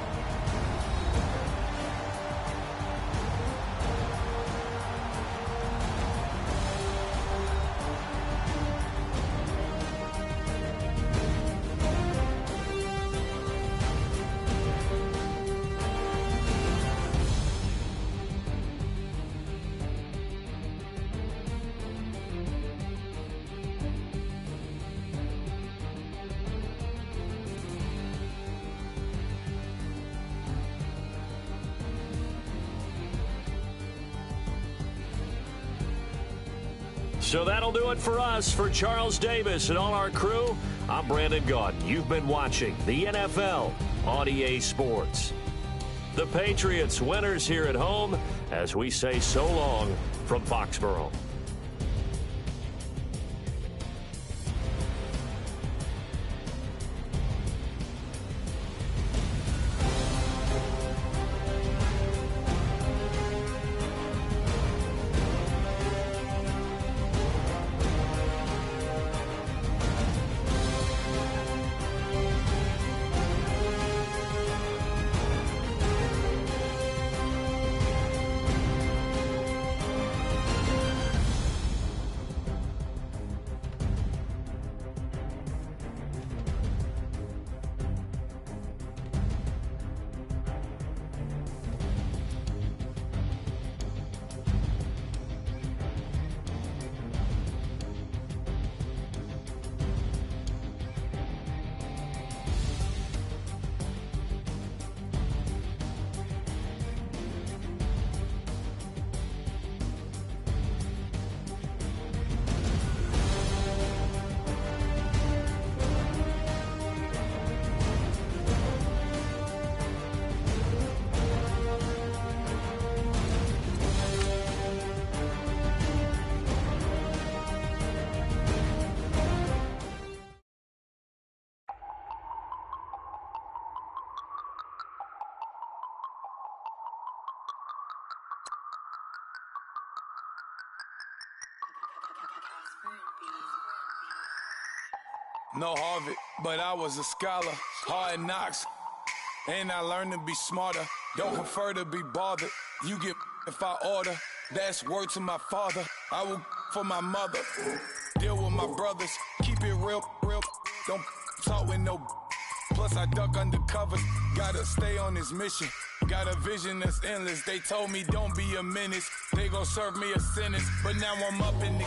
Speaker 1: So that'll do it for us. For Charles Davis and all our crew, I'm Brandon Gaudin. You've been watching the NFL on EA Sports. The Patriots winners here at home as we say so long from Foxborough.
Speaker 4: No Harvard, but I was a scholar. Hard knocks, and I learned to be smarter. Don't prefer to be bothered. You get if I order. That's word to my father. I will for my mother. Deal with my brothers. Keep it real. Don't talk with no. Plus I duck undercovers. Gotta stay on this mission. Got a vision that's endless. They told me don't be a menace. They gon' serve me a sentence. But now I'm up in the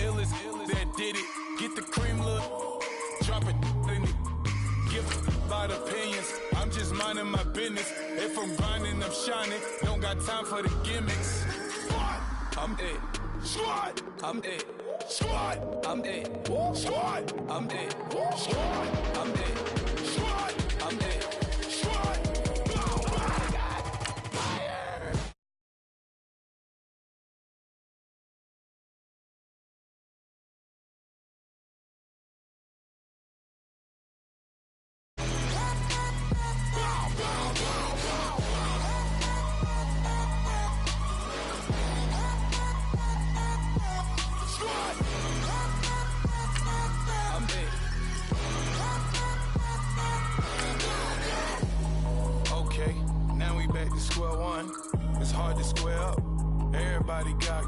Speaker 4: illest that did it. Get the cream look. Drop it in it. Give a lot of opinions. I'm just minding my business. If I'm grinding, I'm shining. Don't got time for the gimmicks. I'm it. Squad. I'm it. Squad. I'm it. Squad. I'm it. Squad. I'm it. Squad. I'm it. Squad. Oh my God. Fire. everybody got.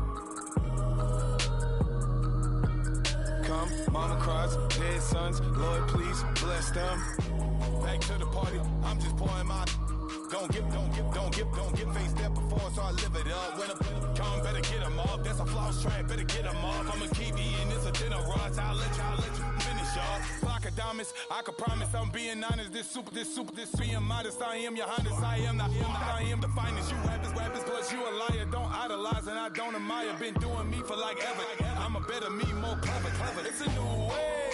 Speaker 4: Come, mama cries, dead sons, Lord please bless them. Back to the party, I'm just pouring my. Don't get faced that before, so I live it up. When I come, better get them up. That's a floss track, better get them up. I'ma keep eating this a dinner rush. I'll let you finish up. Flock of diamonds, I can promise I'm being honest. This being modest. I am your highness. I am the finest. You rappers, plus you a liar. Don't idolize and I don't admire. Been doing me for like ever. I'm a better me, more clever. It's a new way.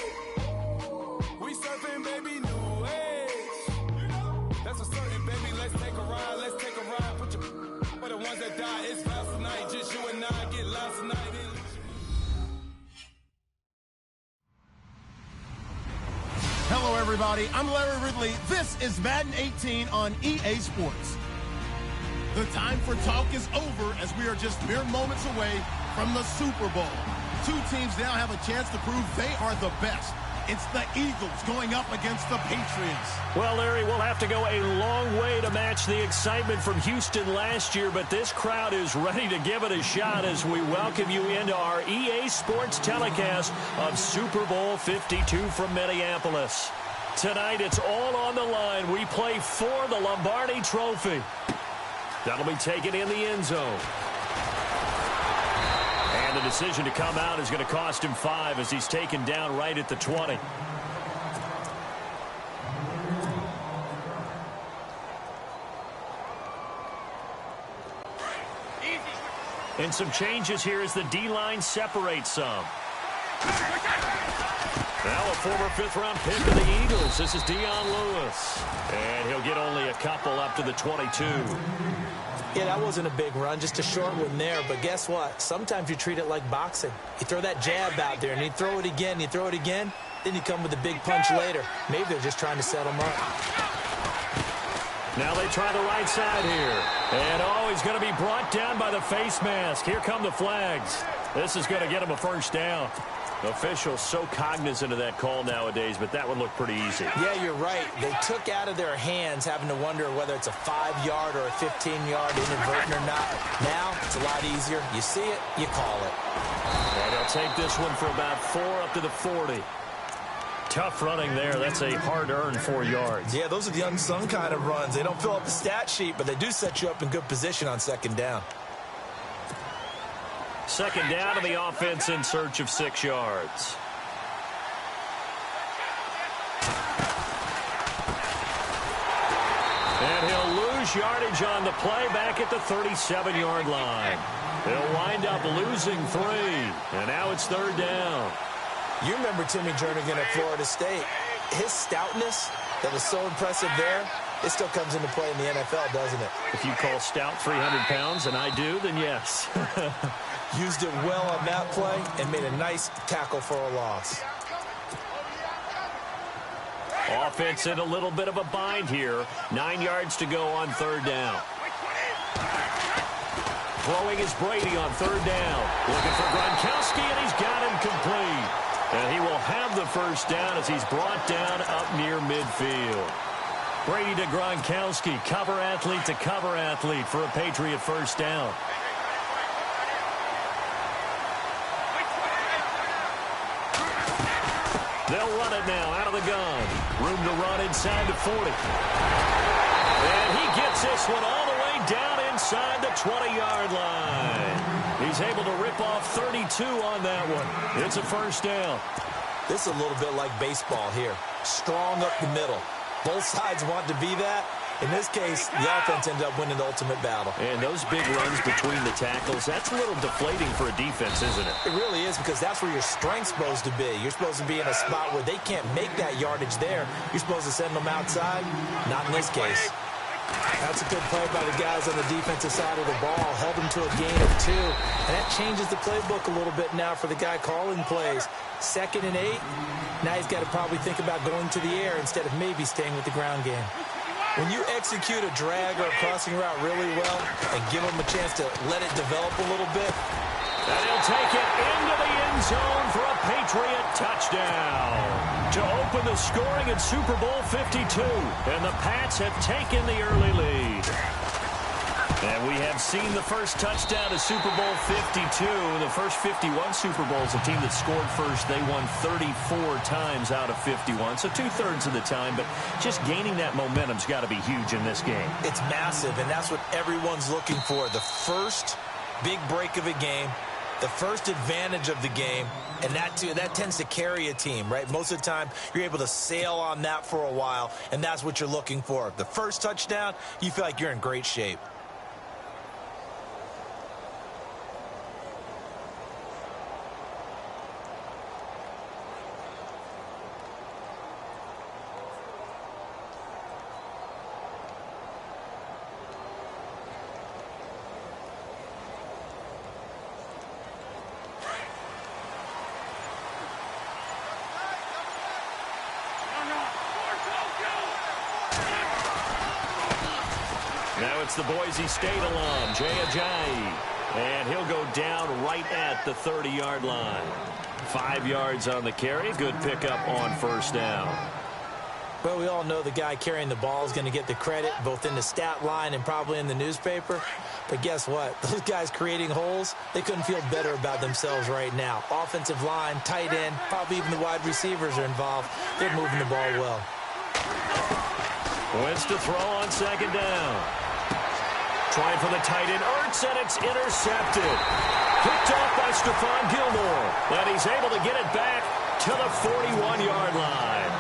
Speaker 4: We surfing, baby, new age. That's a certain, baby. Let's take a ride. Put your for the ones that die. It's last night. Just you and I get lost tonight.
Speaker 5: Hello, everybody. I'm Larry Ridley. This is Madden 18 on EA Sports. The time for talk is over as we are just mere moments away from the Super Bowl. Two teams now have a chance to prove they are the best. It's the Eagles going up against the Patriots.
Speaker 1: Well, Larry, we'll have to go a long way to match the excitement from Houston last year, but this crowd is ready to give it a shot as we welcome you into our EA Sports telecast of Super Bowl 52 from Minneapolis. Tonight, it's all on the line. We play for the Lombardi Trophy. That'll be taken in the end zone. And the decision to come out is going to cost him 5 as he's taken down right at the 20. And some changes here as the D-line separates some. Now a former 5th-round pick of the Eagles. This is Dion Lewis. And he'll get only a couple up to the 22.
Speaker 2: Yeah, that wasn't a big run, just a short one there. But guess what? Sometimes you treat it like boxing. You throw that jab out there, and you throw it again, then you come with a big punch later. Maybe they're just trying to set him up.
Speaker 1: Now they try the right side here. And, he's going to be brought down by the face mask. Here come the flags. This is going to get him a first down. Officials so cognizant of that call nowadays, but that would look pretty easy.
Speaker 2: Yeah, you're right. They took out of their hands having to wonder whether it's a 5-yard or a 15-yard inadvertent or not. Now, it's a lot easier. You see it, you call it.
Speaker 1: And he'll take this one for about 4 up to the 40. Tough running there. That's a hard-earned 4 yards.
Speaker 2: Yeah, those are the unsung kind of runs. They don't fill up the stat sheet, but they do set you up in good position on second down.
Speaker 1: Second down to the offense in search of 6 yards. And he'll lose yardage on the play back at the 37-yard line. They'll wind up losing 3. And now it's 3rd down.
Speaker 2: You remember Timmy Jernigan at Florida State. His stoutness that was so impressive there, it still comes into play in the NFL, doesn't it?
Speaker 1: If you call stout 300 pounds, and I do, then yes.
Speaker 2: Used it well on that play and made a nice tackle for a loss.
Speaker 1: Offense in a little bit of a bind here. 9 yards to go on 3rd down. Throwing is Brady on 3rd down. Looking for Gronkowski, and he's got him complete. And he will have the first down as he's brought down up near midfield. Brady to Gronkowski, cover athlete to cover athlete for a Patriot first down. They'll run it now out of the gun. Room to run inside the 40. And he gets this one all the way down inside the 20-yard line. He's able to rip off 32 on that one. It's a first down.
Speaker 2: This is a little bit like baseball here. Strong up the middle. Both sides want to be that. In this case, the offense ended up winning the ultimate battle.
Speaker 1: And those big runs between the tackles, that's a little deflating for a defense, isn't it?
Speaker 2: It really is, because that's where your strength's supposed to be. You're supposed to be in a spot where they can't make that yardage there. You're supposed to send them outside. Not in this case. That's a good play by the guys on the defensive side of the ball. Held them to a gain of 2. And that changes the playbook a little bit now for the guy calling plays. 2nd and 8. Now he's got to probably think about going to the air instead of maybe staying with the ground game. When you execute a drag or a crossing route really well and give them a chance to let it develop a little bit.
Speaker 1: And he'll take it into the end zone for a Patriot touchdown to open the scoring in Super Bowl 52. And the Pats have taken the early lead. And we have seen the first touchdown of Super Bowl 52. The first 51 Super Bowls, a team that scored first, they won 34 times out of 51. So 2/3 of the time, but just gaining that momentum's got to be huge in this game.
Speaker 2: It's massive, and that's what everyone's looking for. The first big break of a game, the first advantage of the game, and that tends to carry a team, right? Most of the time, you're able to sail on that for a while, and that's what you're looking for. The first touchdown, you feel like you're in great shape.
Speaker 1: Now it's the Boise State alum, Jay Ajayi. And he'll go down right at the 30-yard line. 5 yards on the carry. Good pickup on first down.
Speaker 2: Well, we all know the guy carrying the ball is going to get the credit, both in the stat line and probably in the newspaper. But guess what? Those guys creating holes, they couldn't feel better about themselves right now. Offensive line, tight end, probably even the wide receivers are involved. They're moving the ball well.
Speaker 1: Wins to throw on second down. Trying for the tight end, Ertz, and it's intercepted. Picked off by Stephon Gilmore. And he's able to get it back to the 41-yard line.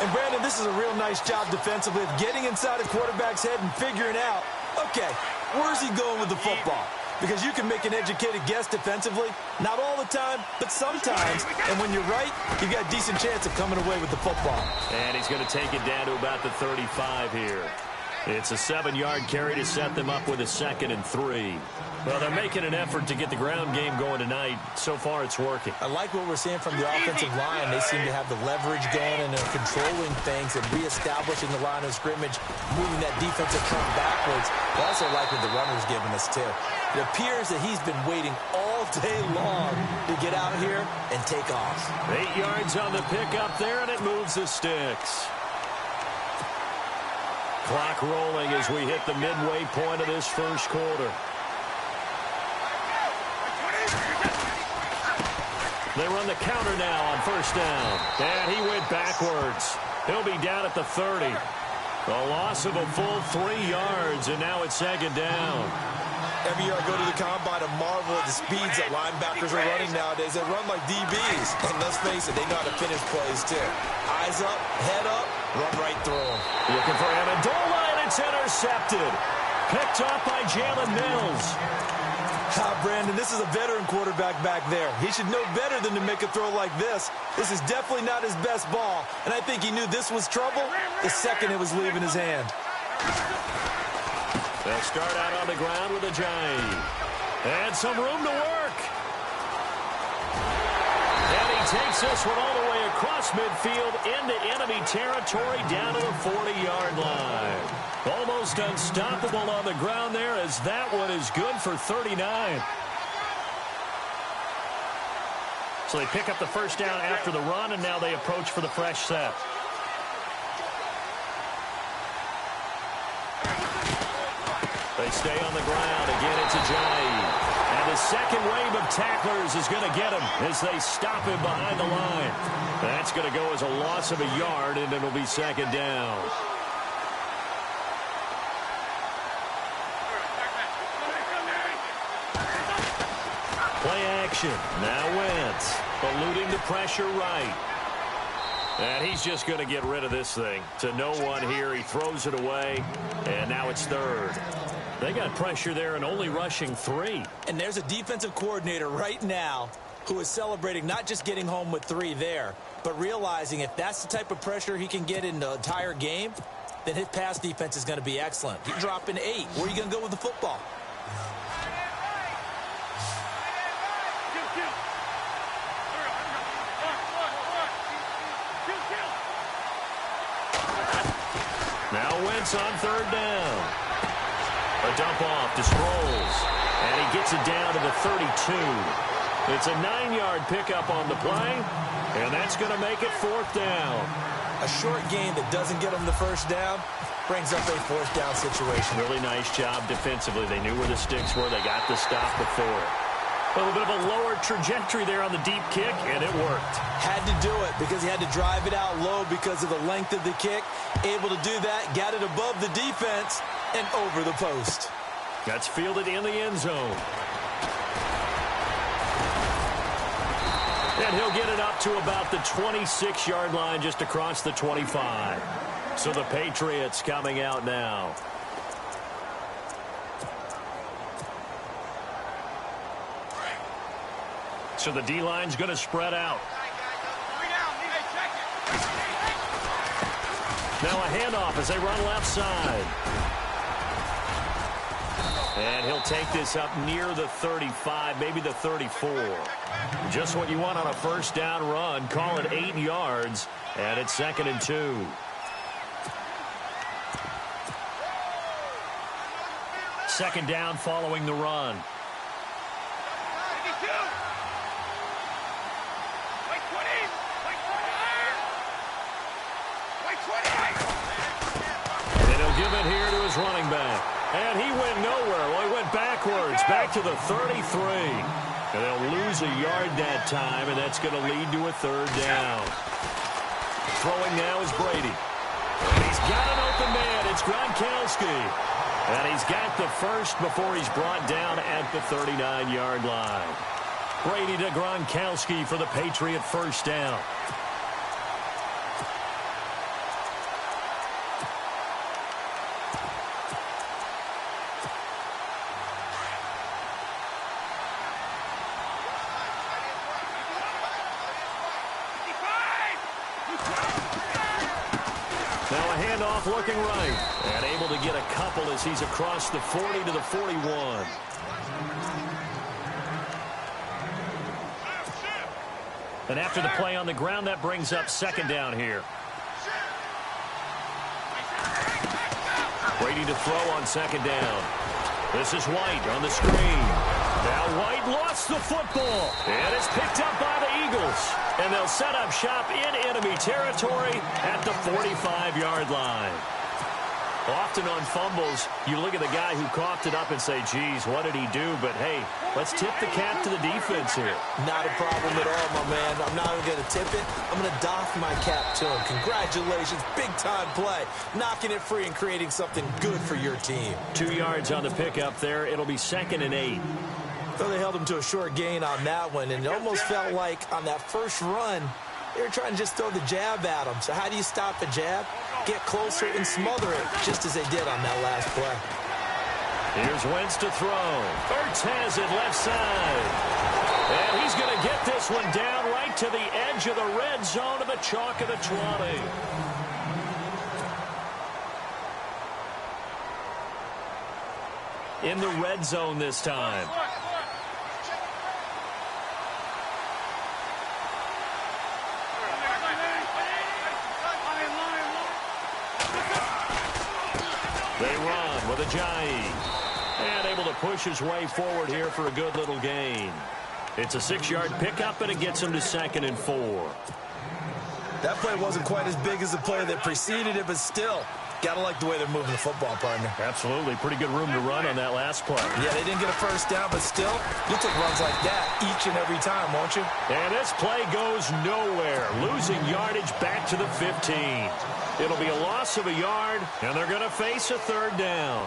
Speaker 2: And, Brandon, this is a real nice job defensively of getting inside a quarterback's head and figuring out, okay, where's he going with the football? Because you can make an educated guess defensively. Not all the time, but sometimes. And when you're right, you've got a decent chance of coming away with the football.
Speaker 1: And he's going to take it down to about the 35 here. It's a 7-yard carry to set them up with a 2nd and 3. Well, they're making an effort to get the ground game going tonight. So far, it's working.
Speaker 2: I like what we're seeing from the offensive line. They seem to have the leverage going and they're controlling things and reestablishing the line of scrimmage, moving that defensive front backwards. I also like what the runner's giving us, too. It appears that he's been waiting all day long to get out here and take off.
Speaker 1: 8 yards on the pickup there, and it moves the sticks. Clock rolling as we hit the midway point of this first quarter. They run the counter now on first down. And he went backwards. He'll be down at the 30. A loss of a full 3 yards, and now it's 2nd down.
Speaker 2: Every year I go to the combine and marvel at the speeds that linebackers are running nowadays. They run like DBs. And let's face it, they know how to finish plays, too. Eyes up, head up, run right through them.
Speaker 1: Looking for Amendola, and it's intercepted. Picked off by Jalen Mills.
Speaker 2: Brandon, this is a veteran quarterback back there. He should know better than to make a throw like this. This is definitely not his best ball, and I think he knew this was trouble the second it was leaving his hand.
Speaker 1: They'll start out on the ground with Ajayi. And some room to work. And he takes this one all the way across midfield into enemy territory down to the 40-yard line. Almost unstoppable on the ground there as that one is good for 39. So they pick up the first down after the run, and now they approach for the fresh set. They stay on the ground. Again, it's Ajayi. And the second wave of tacklers is going to get him as they stop him behind the line. That's going to go as a loss of a yard, and it'll be 2nd down. Play action. Now Wentz. Eluding the pressure right. And he's just going to get rid of this thing. To no one here. He throws it away. And now it's 3rd. They got pressure there and only rushing 3.
Speaker 2: And there's a defensive coordinator right now who is celebrating not just getting home with 3 there, but realizing if that's the type of pressure he can get in the entire game, then his pass defense is going to be excellent. He's dropping 8. Where are you going to go with the football?
Speaker 1: Now Wentz on 3rd down. A dump off to Sproles. And he gets it down to the 32. It's a 9-yard pickup on the play. And that's going to make it 4th down.
Speaker 2: A short game that doesn't get him the first down, brings up a fourth down situation.
Speaker 1: Really nice job defensively. They knew where the sticks were. They got the stop before it. A little bit of a lower trajectory there on the deep kick, and it worked.
Speaker 2: Had to do it because he had to drive it out low because of the length of the kick. Able to do that, got it above the defense and over the post.
Speaker 1: That's fielded in the end zone. And he'll get it up to about the 26-yard line, just across the 25. So the Patriots coming out now. So the D-line's going to spread out. Now a handoff as they run left side. And he'll take this up near the 35, maybe the 34. Just what you want on a first down run. Call it 8 yards, and it's 2nd and 2. Second down following the run. And he'll give it here to his running back. And he went nowhere. Well, he went backwards, back to the 33. And they'll lose a yard that time, and that's going to lead to a third down. Throwing now is Brady. And he's got an open man. It's Gronkowski. And he's got the first before he's brought down at the 39-yard line. Brady to Gronkowski for the Patriot first down. Now a handoff looking right. And able to get a couple as he's across the 40 to the 41. And after the play on the ground, that brings up second down here. Brady to throw on second down. This is White on the screen. Now White lost the football. And it's picked up by the Eagles. And they'll set up shop in enemy territory at the 45-yard line. Often on fumbles, you look at the guy who coughed it up and say, geez, what did he do? But, hey, let's tip the cap to the defense here.
Speaker 2: Not a problem at all, my man. I'm not even going to tip it. I'm going to doff my cap to him. Congratulations. Big-time play. Knocking it free and creating something good for your team.
Speaker 1: 2 yards on the pickup there. It'll be 2nd and 8.
Speaker 2: So they held him to a short gain on that one, and it almost felt like on that first run, they were trying to just throw the jab at him. So how do you stop a jab? Get closer and smother it, just as they did on that last play.
Speaker 1: Here's Wentz to throw. Ertz has it left side. And he's going to get this one down right to the edge of the red zone of the chalk of the 20. In the red zone this time. They run with Ajayi. And able to push his way forward here for a good little gain. It's a 6-yard pickup, and it gets him to 2nd and 4.
Speaker 2: That play wasn't quite as big as the play that preceded it, but still, gotta like the way they're moving the football, partner.
Speaker 1: Absolutely. Pretty good room to run on that last play.
Speaker 2: Yeah, they didn't get a first down, but still, you'll take runs like that each and every time, won't you?
Speaker 1: And this play goes nowhere. Losing yardage back to the 15. It'll be a loss of a yard, and they're going to face a third down.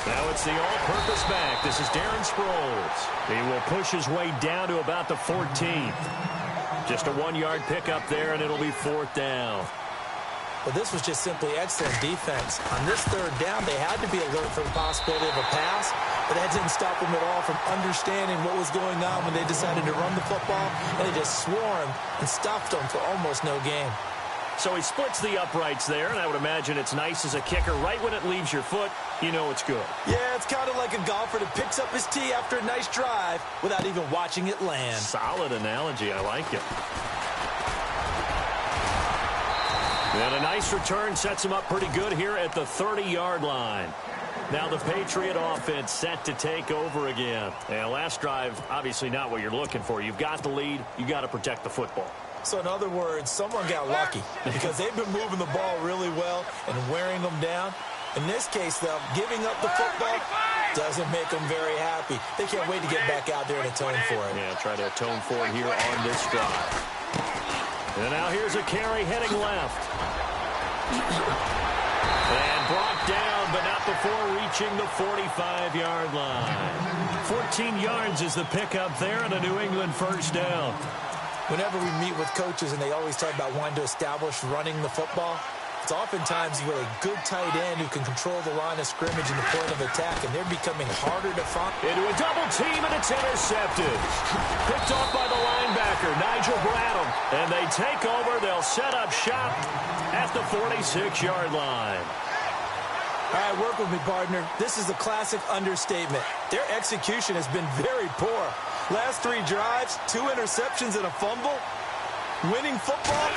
Speaker 1: Now it's the all-purpose back. This is Darren Sproles. He will push his way down to about the 14th. Just a 1-yard pickup there, and it'll be 4th down.
Speaker 2: Well, this was just simply excellent defense. On this third down, they had to be alert for the possibility of a pass, but that didn't stop them at all from understanding what was going on when they decided to run the football, and they just swarmed and stuffed them for almost no gain.
Speaker 1: So he splits the uprights there, and I would imagine it's nice as a kicker. Right when it leaves your foot, you know it's good.
Speaker 2: Yeah, it's kind of like a golfer that picks up his tee after a nice drive without even watching it land.
Speaker 1: Solid analogy. I like it. And a nice return sets him up pretty good here at the 30-yard line. Now the Patriot offense set to take over again. And last drive, obviously not what you're looking for. You've got the lead. You got to protect the football.
Speaker 2: So in other words, someone got lucky because they've been moving the ball really well and wearing them down. In this case, though, giving up the football doesn't make them very happy. They can't wait to get back out there and atone for it.
Speaker 1: Yeah, try to atone for it here on this drive. And now here's a carry heading left. And brought down, but not before reaching the 45-yard line. 14 yards is the pickup there and a New England first down.
Speaker 2: Whenever we meet with coaches and they always talk about wanting to establish running the football, it's oftentimes with a good tight end who can control the line of scrimmage and the point of attack, and they're becoming harder to find.
Speaker 1: Into a double team, and it's intercepted. Picked off by the linebacker, Nigel Bradham. And they take over. They'll set up shop at the 46-yard line.
Speaker 2: All right, work with me, partner. This is a classic understatement. Their execution has been very poor. Last 3 drives, 2 interceptions and a fumble. Winning football?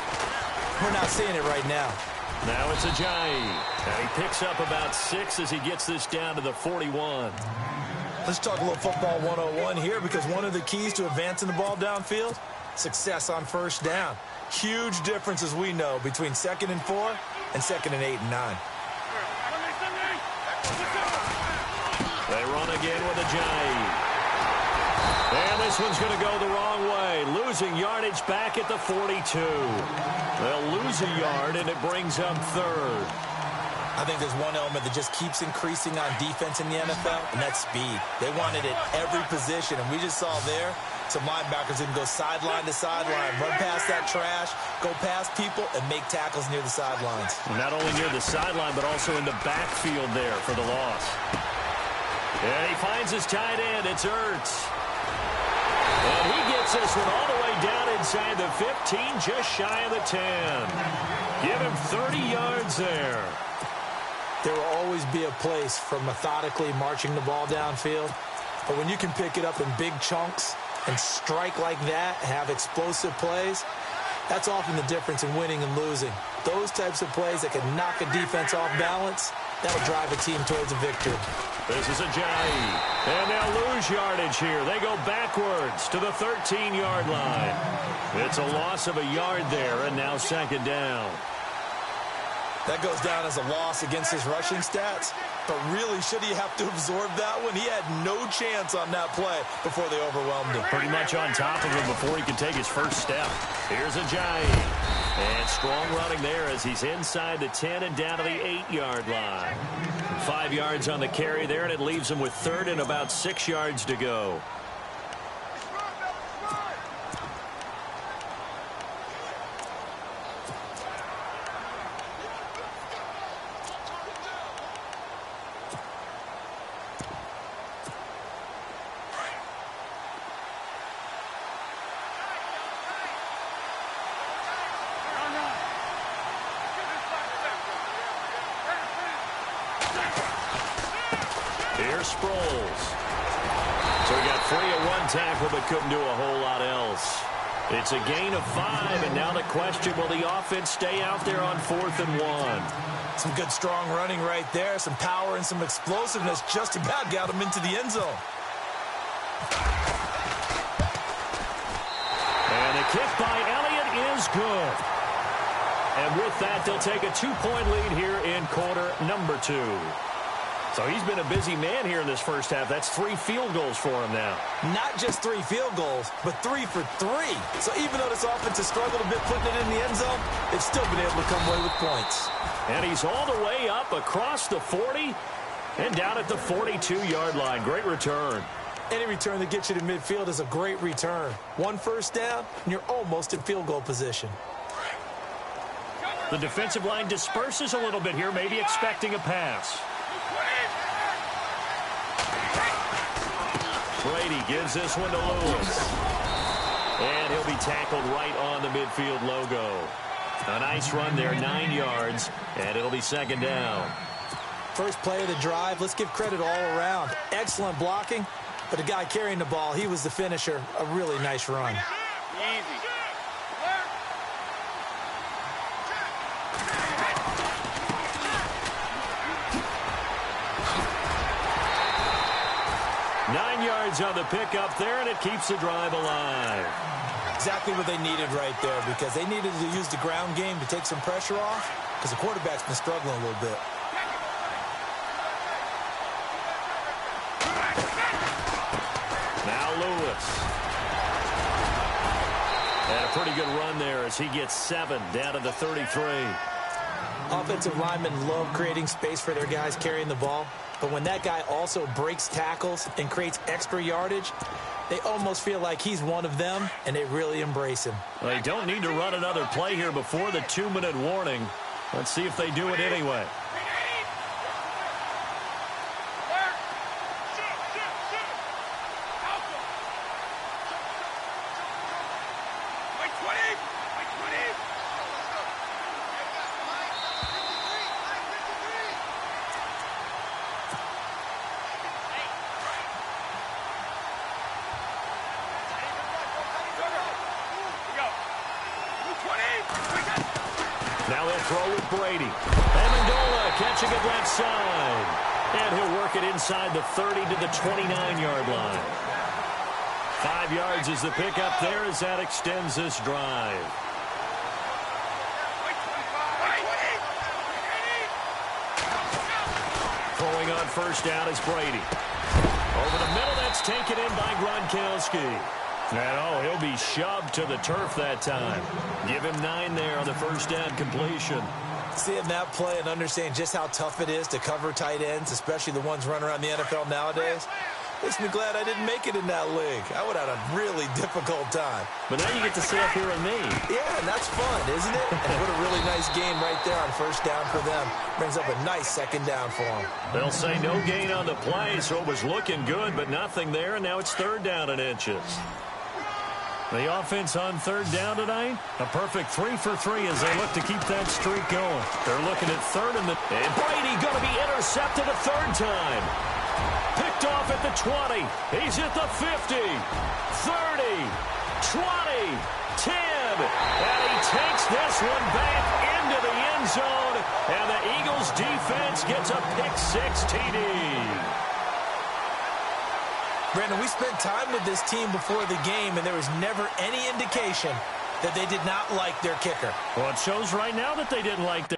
Speaker 2: We're not seeing it right now.
Speaker 1: Now it's Ajayi. And he picks up about 6 as he gets this down to the 41.
Speaker 2: Let's talk a little football 101 here, because one of the keys to advancing the ball downfield, success on first down. Huge difference, as we know, between 2nd and 4 and 2nd and 8 and 9.
Speaker 1: They run again with Ajayi. And this one's going to go the wrong way. Losing yardage back at the 42. They'll lose a yard, and it brings up 3rd.
Speaker 2: I think there's one element that just keeps increasing on defense in the NFL, and that's speed. They want it at every position, and we just saw there some linebackers who can go sideline to sideline, run past that trash, go past people, and make tackles near the sidelines.
Speaker 1: Not only near the sideline, but also in the backfield there for the loss. And he finds his tight end. It's Ertz. And he gets this one all the way down inside the 15, just shy of the 10. Give him 30 yards there.
Speaker 2: There will always be a place for methodically marching the ball downfield. But when you can pick it up in big chunks and strike like that, have explosive plays, that's often the difference in winning and losing. Those types of plays that can knock a defense off balance, that'll drive a team towards a victory.
Speaker 1: This is Ajayi. And they'll lose yardage here. They go backwards to the 13-yard line. It's a loss of a yard there, and now 2nd down.
Speaker 2: That goes down as a loss against his rushing stats. But really, should he have to absorb that one? He had no chance on that play before they overwhelmed him.
Speaker 1: Pretty much on top of him before he could take his first step. Here's Ajayi. And strong running there as he's inside the 10 and down to the 8-yard line. 5 yards on the carry there, and it leaves him with 3rd and about 6 yards to go. Here's Sproles. So he got free of one tackle but couldn't do a whole lot else. It's a gain of 5, and now the question, will the offense stay out there on 4th and 1?
Speaker 2: Some good strong running right there, some power and some explosiveness, just about got him into the end zone.
Speaker 1: And the kick by Elliott is good. And with that, they'll take a 2-point lead here in quarter number 2. So he's been a busy man here in this first half. That's 3 field goals for him now.
Speaker 2: Not just 3 field goals, but 3 for 3. So even though this offense has struggled a bit putting it in the end zone, they've still been able to come away with points.
Speaker 1: And he's all the way up across the 40 and down at the 42-yard line. Great return.
Speaker 2: Any return that gets you to midfield is a great return. 1 first down, and you're almost in field goal position.
Speaker 1: The defensive line disperses a little bit here, maybe expecting a pass. Brady gives this one to Lewis. And he'll be tackled right on the midfield logo. A nice run there, 9 yards, and it'll be 2nd down.
Speaker 2: First play of the drive, let's give credit all around. Excellent blocking, but the guy carrying the ball, he was the finisher. A really nice run.
Speaker 3: Easy.
Speaker 1: yards on the pickup there, and it keeps the drive alive.
Speaker 2: Exactly what they needed right there, because they needed to use the ground game to take some pressure off, because the quarterback's been struggling a little bit.
Speaker 1: Now Lewis. And a pretty good run there as he gets 7 down to the 33.
Speaker 2: Offensive linemen love creating space for their guys carrying the ball, but when that guy also breaks tackles and creates extra yardage, they almost feel like he's one of them, and they really embrace him.
Speaker 1: They don't need to run another play here before the 2-minute warning. Let's see if they do it anyway. Now they'll throw with Brady. Amendola catching it left side. And he'll work it inside the 30 to the 29-yard line. 5 yards is the pickup there as that extends this drive. Throwing on first down is Brady. Over the middle, that's taken in by Gronkowski. And, he'll be shoved to the turf that time. Give him 9 there on the first down completion.
Speaker 2: Seeing that play and understanding just how tough it is to cover tight ends, especially the ones running around the NFL nowadays, makes me glad I didn't make it in that league. I would have had a really difficult time.
Speaker 1: But now you get to sit up here and me.
Speaker 2: Yeah, and that's fun, isn't it? And what a really nice game right there on first down for them. Brings up a nice second down for them.
Speaker 1: They'll say no gain on the play, so it was looking good, but nothing there, and now it's 3rd down and inches. The offense on 3rd down tonight, a perfect 3 for 3 as they look to keep that streak going. They're looking at 3rd and Brady going to be intercepted a 3rd time. Picked off at the 20. He's at the 50, 30, 20, 10. And he takes this one back into the end zone. And the Eagles defense gets a pick-6 TD.
Speaker 2: Brandon, we spent time with this team before the game, and there was never any indication that they did not like their kicker.
Speaker 1: Well, it shows right now that they didn't like their...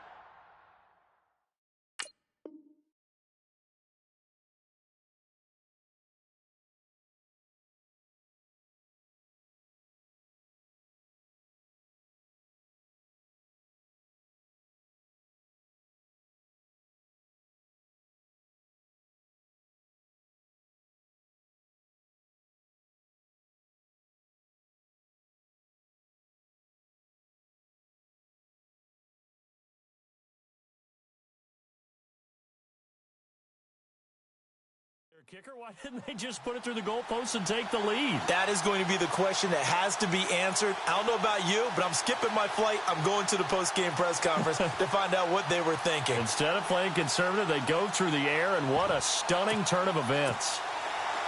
Speaker 1: Kicker, why didn't they just put it through the goalpost and take the lead?
Speaker 2: That is going to be the question that has to be answered. I don't know about you, but I'm skipping my flight. I'm going to the post-game press conference to find out what they were thinking.
Speaker 1: Instead of playing conservative, they go through the air, and what a stunning turn of events.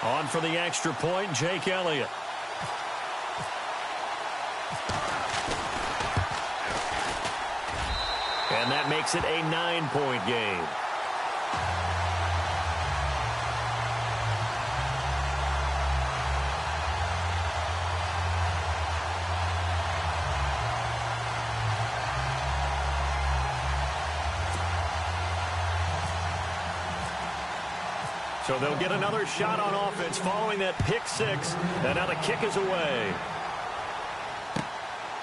Speaker 1: On for the extra point, Jake Elliott. And that makes it a 9-point game. So they'll get another shot on offense following that pick-6. And now the kick is away.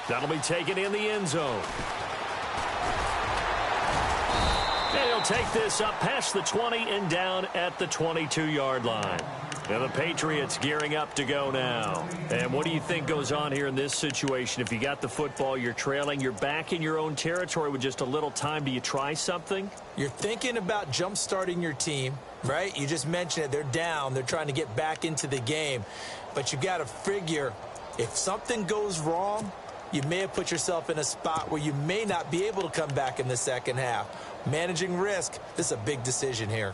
Speaker 1: That'll be taken in the end zone. And he'll take this up past the 20 and down at the 22-yard line. And the Patriots gearing up to go now. And what do you think goes on here in this situation? If you got the football, you're trailing, you're back in your own territory with just a little time. Do you try something?
Speaker 2: You're thinking about jump-starting your team, right? You just mentioned it. They're down. They're trying to get back into the game. But you got to figure if something goes wrong, you may have put yourself in a spot where you may not be able to come back in the second half. Managing risk, this is a big decision here.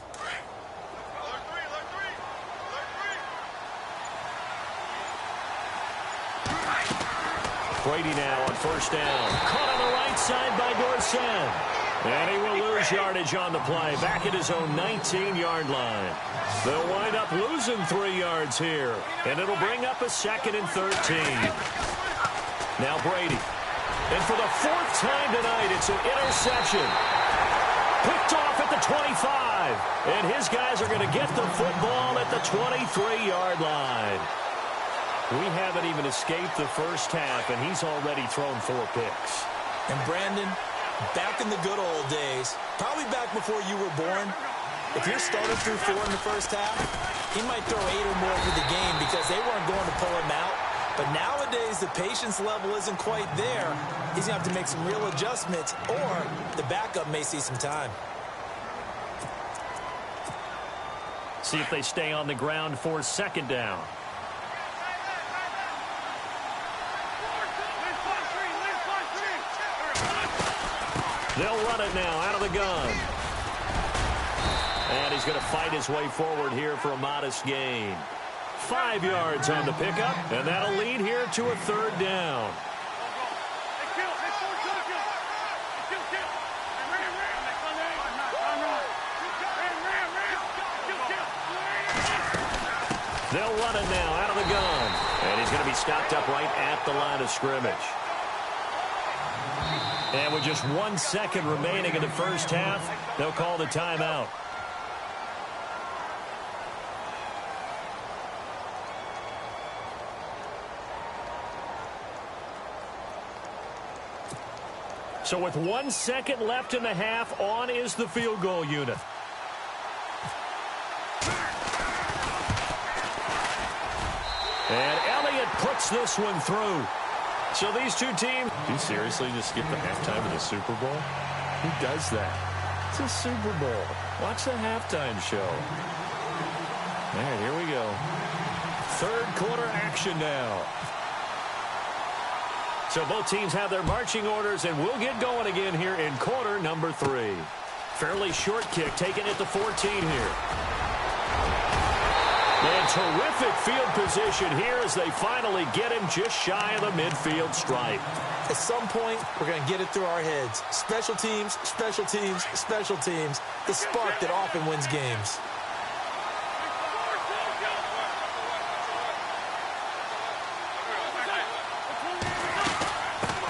Speaker 1: Brady now on first down. Caught on the right side by Dorsett. And he will lose yardage on the play, back at his own 19-yard line. They'll wind up losing 3 yards here, and it'll bring up a 2nd and 13. Now Brady. And for the 4th time tonight, it's an interception. Picked off at the 25. And his guys are going to get the football at the 23-yard line. We haven't even escaped the first half, and he's already thrown 4 picks.
Speaker 2: And Brandon, back in the good old days, probably back before you were born, if your starter threw 4 in the first half, he might throw 8 or more for the game because they weren't going to pull him out. But nowadays, the patience level isn't quite there. He's going to have to make some real adjustments, or the backup may see some time.
Speaker 1: See if they stay on the ground for 2nd down. They'll run it now out of the gun. And he's going to fight his way forward here for a modest gain. 5 yards on the pickup, and that'll lead here to a 3rd down. They'll run it now out of the gun. And he's going to be stopped up right at the line of scrimmage. And with just 1 second remaining in the first half, they'll call the timeout. So with 1 second left in the half, on is the field goal unit. And Elliott puts this one through. So these two teams...
Speaker 6: Do you seriously just skip the halftime of the Super Bowl? Who does that?
Speaker 1: It's a Super Bowl. Watch the halftime show. All right, here we go. 3rd quarter action now. So both teams have their marching orders, and we'll get going again here in quarter number 3. Fairly short kick, taken at the 14 here. And terrific field position here as they finally get him just shy of the midfield stripe.
Speaker 2: At some point, we're going to get it through our heads. Special teams, special teams, special teams. The spark that often wins games.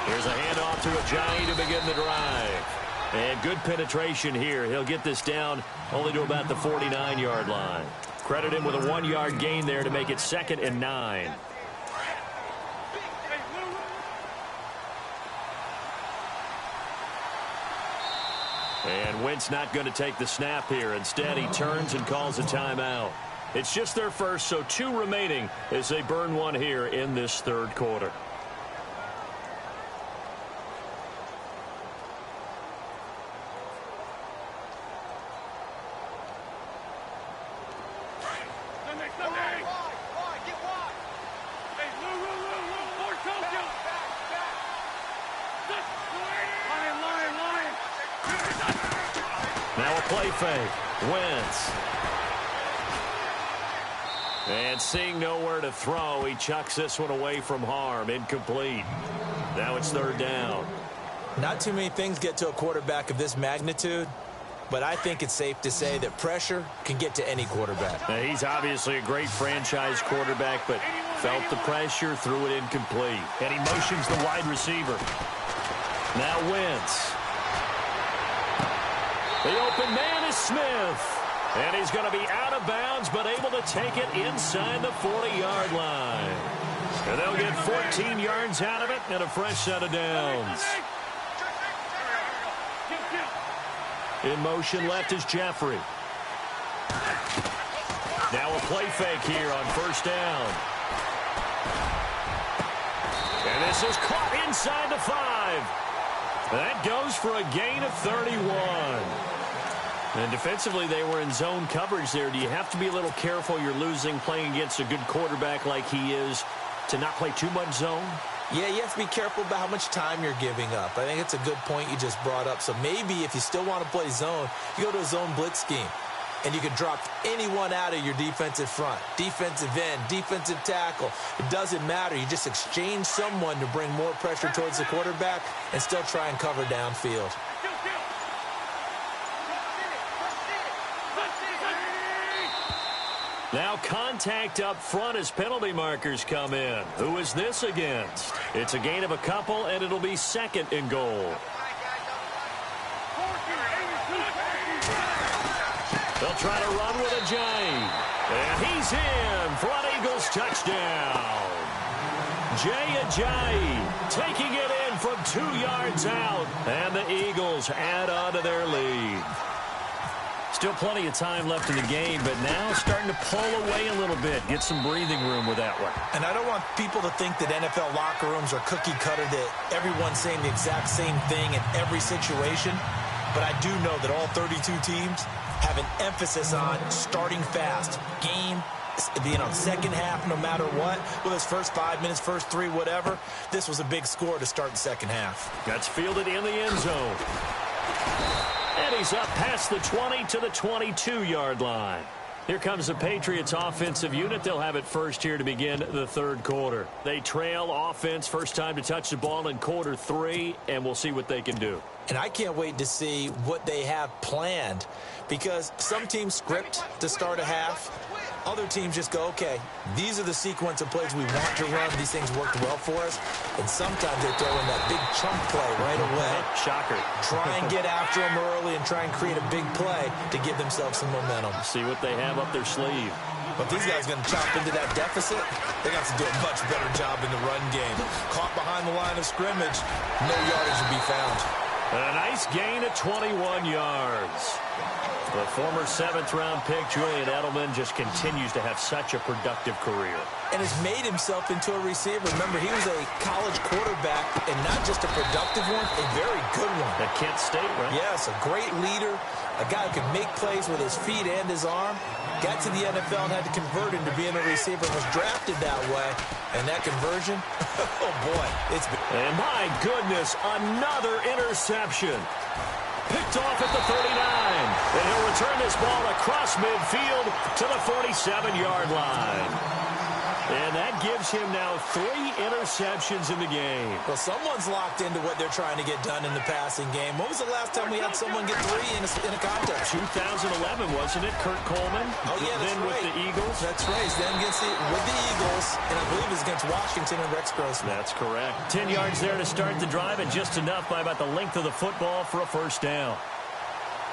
Speaker 1: Here's a handoff to Ajayi to begin the drive. And good penetration here. He'll get this down only to about the 49-yard line. Credit him with a 1-yard gain there to make it 2nd and 9. And Wentz not going to take the snap here. Instead, he turns and calls a timeout. It's just their first, so 2 remaining as they burn one here in this 3rd quarter. Now a play fake. Wentz. And seeing nowhere to throw, he chucks this one away from harm. Incomplete. Now it's 3rd down.
Speaker 2: Not too many things get to a quarterback of this magnitude, but I think it's safe to say that pressure can get to any quarterback.
Speaker 1: Now, he's obviously a great franchise quarterback, but felt the pressure, threw it incomplete. And he motions the wide receiver. Now Wentz. The open man is Smith. And he's going to be out of bounds, but able to take it inside the 40-yard line. And they'll get 14 yards out of it and a fresh set of downs. In motion left is Jeffrey. Now a play fake here on 1st down. And this is caught inside the 5. That goes for a gain of 31. And defensively, they were in zone coverage there. Do you have to be a little careful? You're losing playing against a good quarterback like he is to not play too much zone?
Speaker 2: Yeah, you have to be careful about how much time you're giving up. I think it's a good point you just brought up. So maybe if you still want to play zone, you go to a zone blitz scheme. And you can drop anyone out of your defensive front. Defensive end, defensive tackle. It doesn't matter. You just exchange someone to bring more pressure towards the quarterback and still try and cover downfield.
Speaker 1: Now contact up front as penalty markers come in. Who is this against? It's a gain of a couple, and it'll be second and goal. They'll try to run with a J. And he's in. Front Eagles touchdown. Jay Ajayi taking it in from 2 yards out. And the Eagles add on to their lead. Still plenty of time left in the game, but now starting to pull away a little bit. Get some breathing room with that one.
Speaker 2: And I don't want people to think that NFL locker rooms are cookie cutter, that everyone's saying the exact same thing in every situation. But I do know that all 32 teams have an emphasis on starting fast. Game being on second half no matter what. Well, his first 5 minutes, first 3, whatever. This was a big score to start the second half.
Speaker 1: That's fielded in the end zone. And he's up past the 20 to the 22-yard line. Here comes the Patriots offensive unit. They'll have it first here to begin the third quarter. They trail offense, first time to touch the ball in quarter 3, and we'll see what they can do.
Speaker 2: And I can't wait to see what they have planned, because some teams script to start a half. Other teams just go, okay, these are the sequence of plays we want to run. These things worked well for us. And sometimes they throw in that big chunk play right away.
Speaker 1: Shocker.
Speaker 2: Try and get after them early and try and create a big play to give themselves some momentum.
Speaker 1: See what they have up their sleeve.
Speaker 2: But these guys are going to chop into that deficit. They're going to have to do a much better job in the run game. Caught behind the line of scrimmage, no yardage to be found.
Speaker 1: A nice gain of 21 yards. The former 7th-round pick, Julian Edelman, just continues to have such a productive career.
Speaker 2: And has made himself into a receiver. Remember, he was a college quarterback, and not just a productive one, a very good one.
Speaker 1: At Kent State, right?
Speaker 2: Yes, a great leader, a guy who could make plays with his feet and his arm. Got to the NFL and had to convert into being a receiver and was drafted that way. And that conversion, oh boy, it's been...
Speaker 1: And my goodness, another interception. Picked off at the 39. And he'll return this ball across midfield to the 47-yard line. And that gives him now 3 interceptions in the game.
Speaker 2: Well, someone's locked into what they're trying to get done in the passing game. When was the last time we had someone get 3 in a contest?
Speaker 1: 2011, wasn't it? Kurt Coleman.
Speaker 2: Oh, yeah, that's
Speaker 1: then
Speaker 2: right.
Speaker 1: With the Eagles.
Speaker 2: That's right. Then with the Eagles, and I believe it's against Washington and Rex Grossman.
Speaker 1: That's correct. 10 yards there to start the drive, and just enough by about the length of the football for a first down.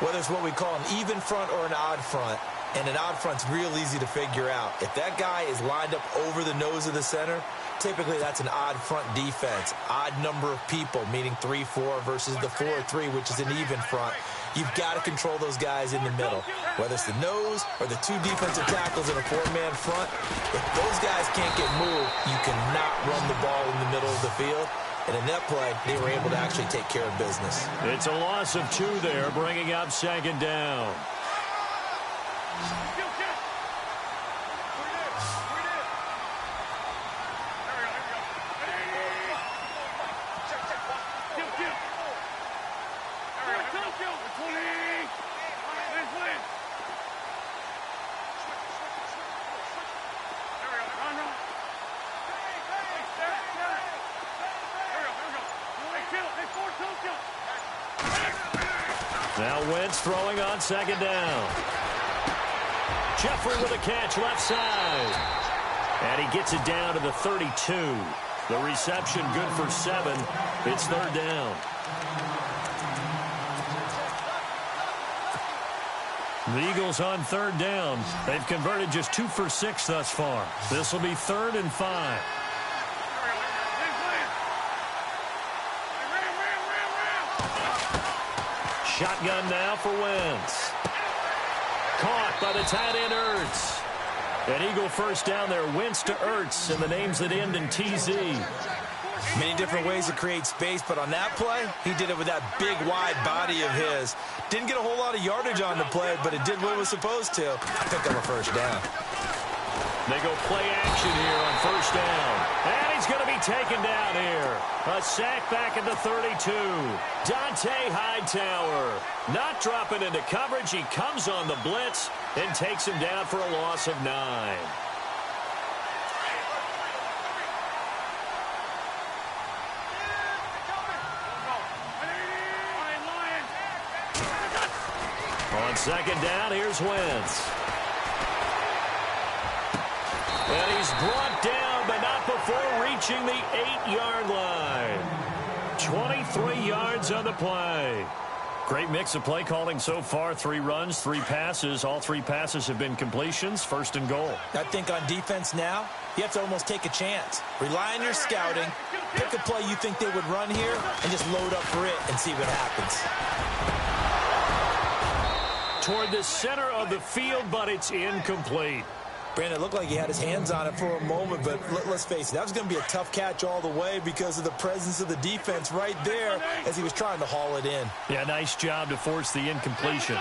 Speaker 2: Whether it's what we call an even front or an odd front, and an odd front's real easy to figure out. If that guy is lined up over the nose of the center, typically that's an odd front defense. Odd number of people, meaning 3-4 versus the 4-3, which is an even front. You've got to control those guys in the middle. Whether it's the nose or the 2 defensive tackles in a 4-man front, if those guys can't get moved, you cannot run the ball in the middle of the field. And in that play, they were able to actually take care of business.
Speaker 1: It's a loss of 2 there, bringing up second down. Now Wentz throwing on second down. Jeffrey with a catch left side. And he gets it down to the 32. The reception good for 7. It's third down. The Eagles on third down. They've converted just 2 for 6 thus far. This will be 3rd and 5. Shotgun now for Wentz. Caught by the tight end Ertz. An Eagle first down there. Wentz to Ertz, and the names that end in TZ.
Speaker 2: Many different ways to create space, but on that play, he did it with that big, wide body of his. Didn't get a whole lot of yardage on the play, but it did what it was supposed to. Pick up a first down.
Speaker 1: They go play action here on first down. And he's going to be taken down here. A sack back at the 32. Dante Hightower not dropping into coverage. He comes on the blitz and takes him down for a loss of 9. On second down, here's Wentz. And he's brought down, but not before reaching the 8-yard line. 23 yards on the play. Great mix of play calling so far. 3 runs, 3 passes. All 3 passes have been completions. 1st and goal.
Speaker 2: I think on defense now, you have to almost take a chance. Rely on your scouting. Pick a play you think they would run here and just load up for it and see what happens.
Speaker 1: Toward the center of the field, but it's incomplete.
Speaker 2: Brandon, it looked like he had his hands on it for a moment, but let's face it, that was going to be a tough catch all the way because of the presence of the defense right there as he was trying to haul it in.
Speaker 1: Yeah, nice job to force the incompletion.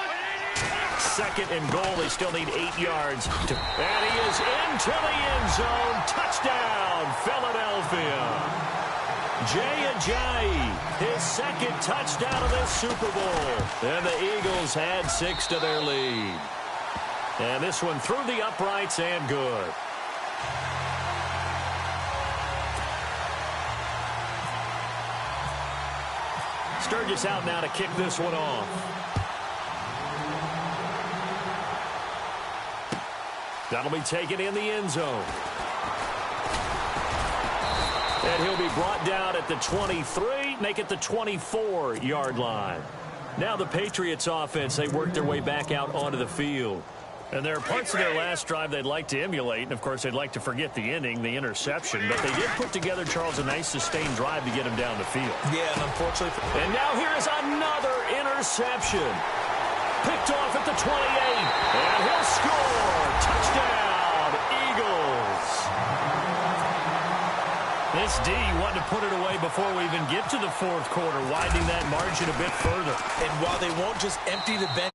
Speaker 1: 2nd and goal. They still need 8 yards. And he is into the end zone. Touchdown, Philadelphia. Jay Ajayi, his 2nd touchdown of this Super Bowl. And the Eagles had 6 to their lead. And this one through the uprights and good. Sturgis out now to kick this one off. That'll be taken in the end zone. And he'll be brought down at the 23, make it the 24-yard line. Now the Patriots offense, they work their way back out onto the field. And there are parts of their last drive they'd like to emulate. And, of course, they'd like to forget the ending, the interception. But they did put together, Charles, a nice sustained drive to get him down the field.
Speaker 2: Yeah, and unfortunately.
Speaker 1: And now here is another interception. Picked off at the 28. And he'll score. Touchdown, Eagles. This D wanted to put it away before we even get to the 4th quarter, widening that margin a bit further.
Speaker 2: And while they won't just empty the bench.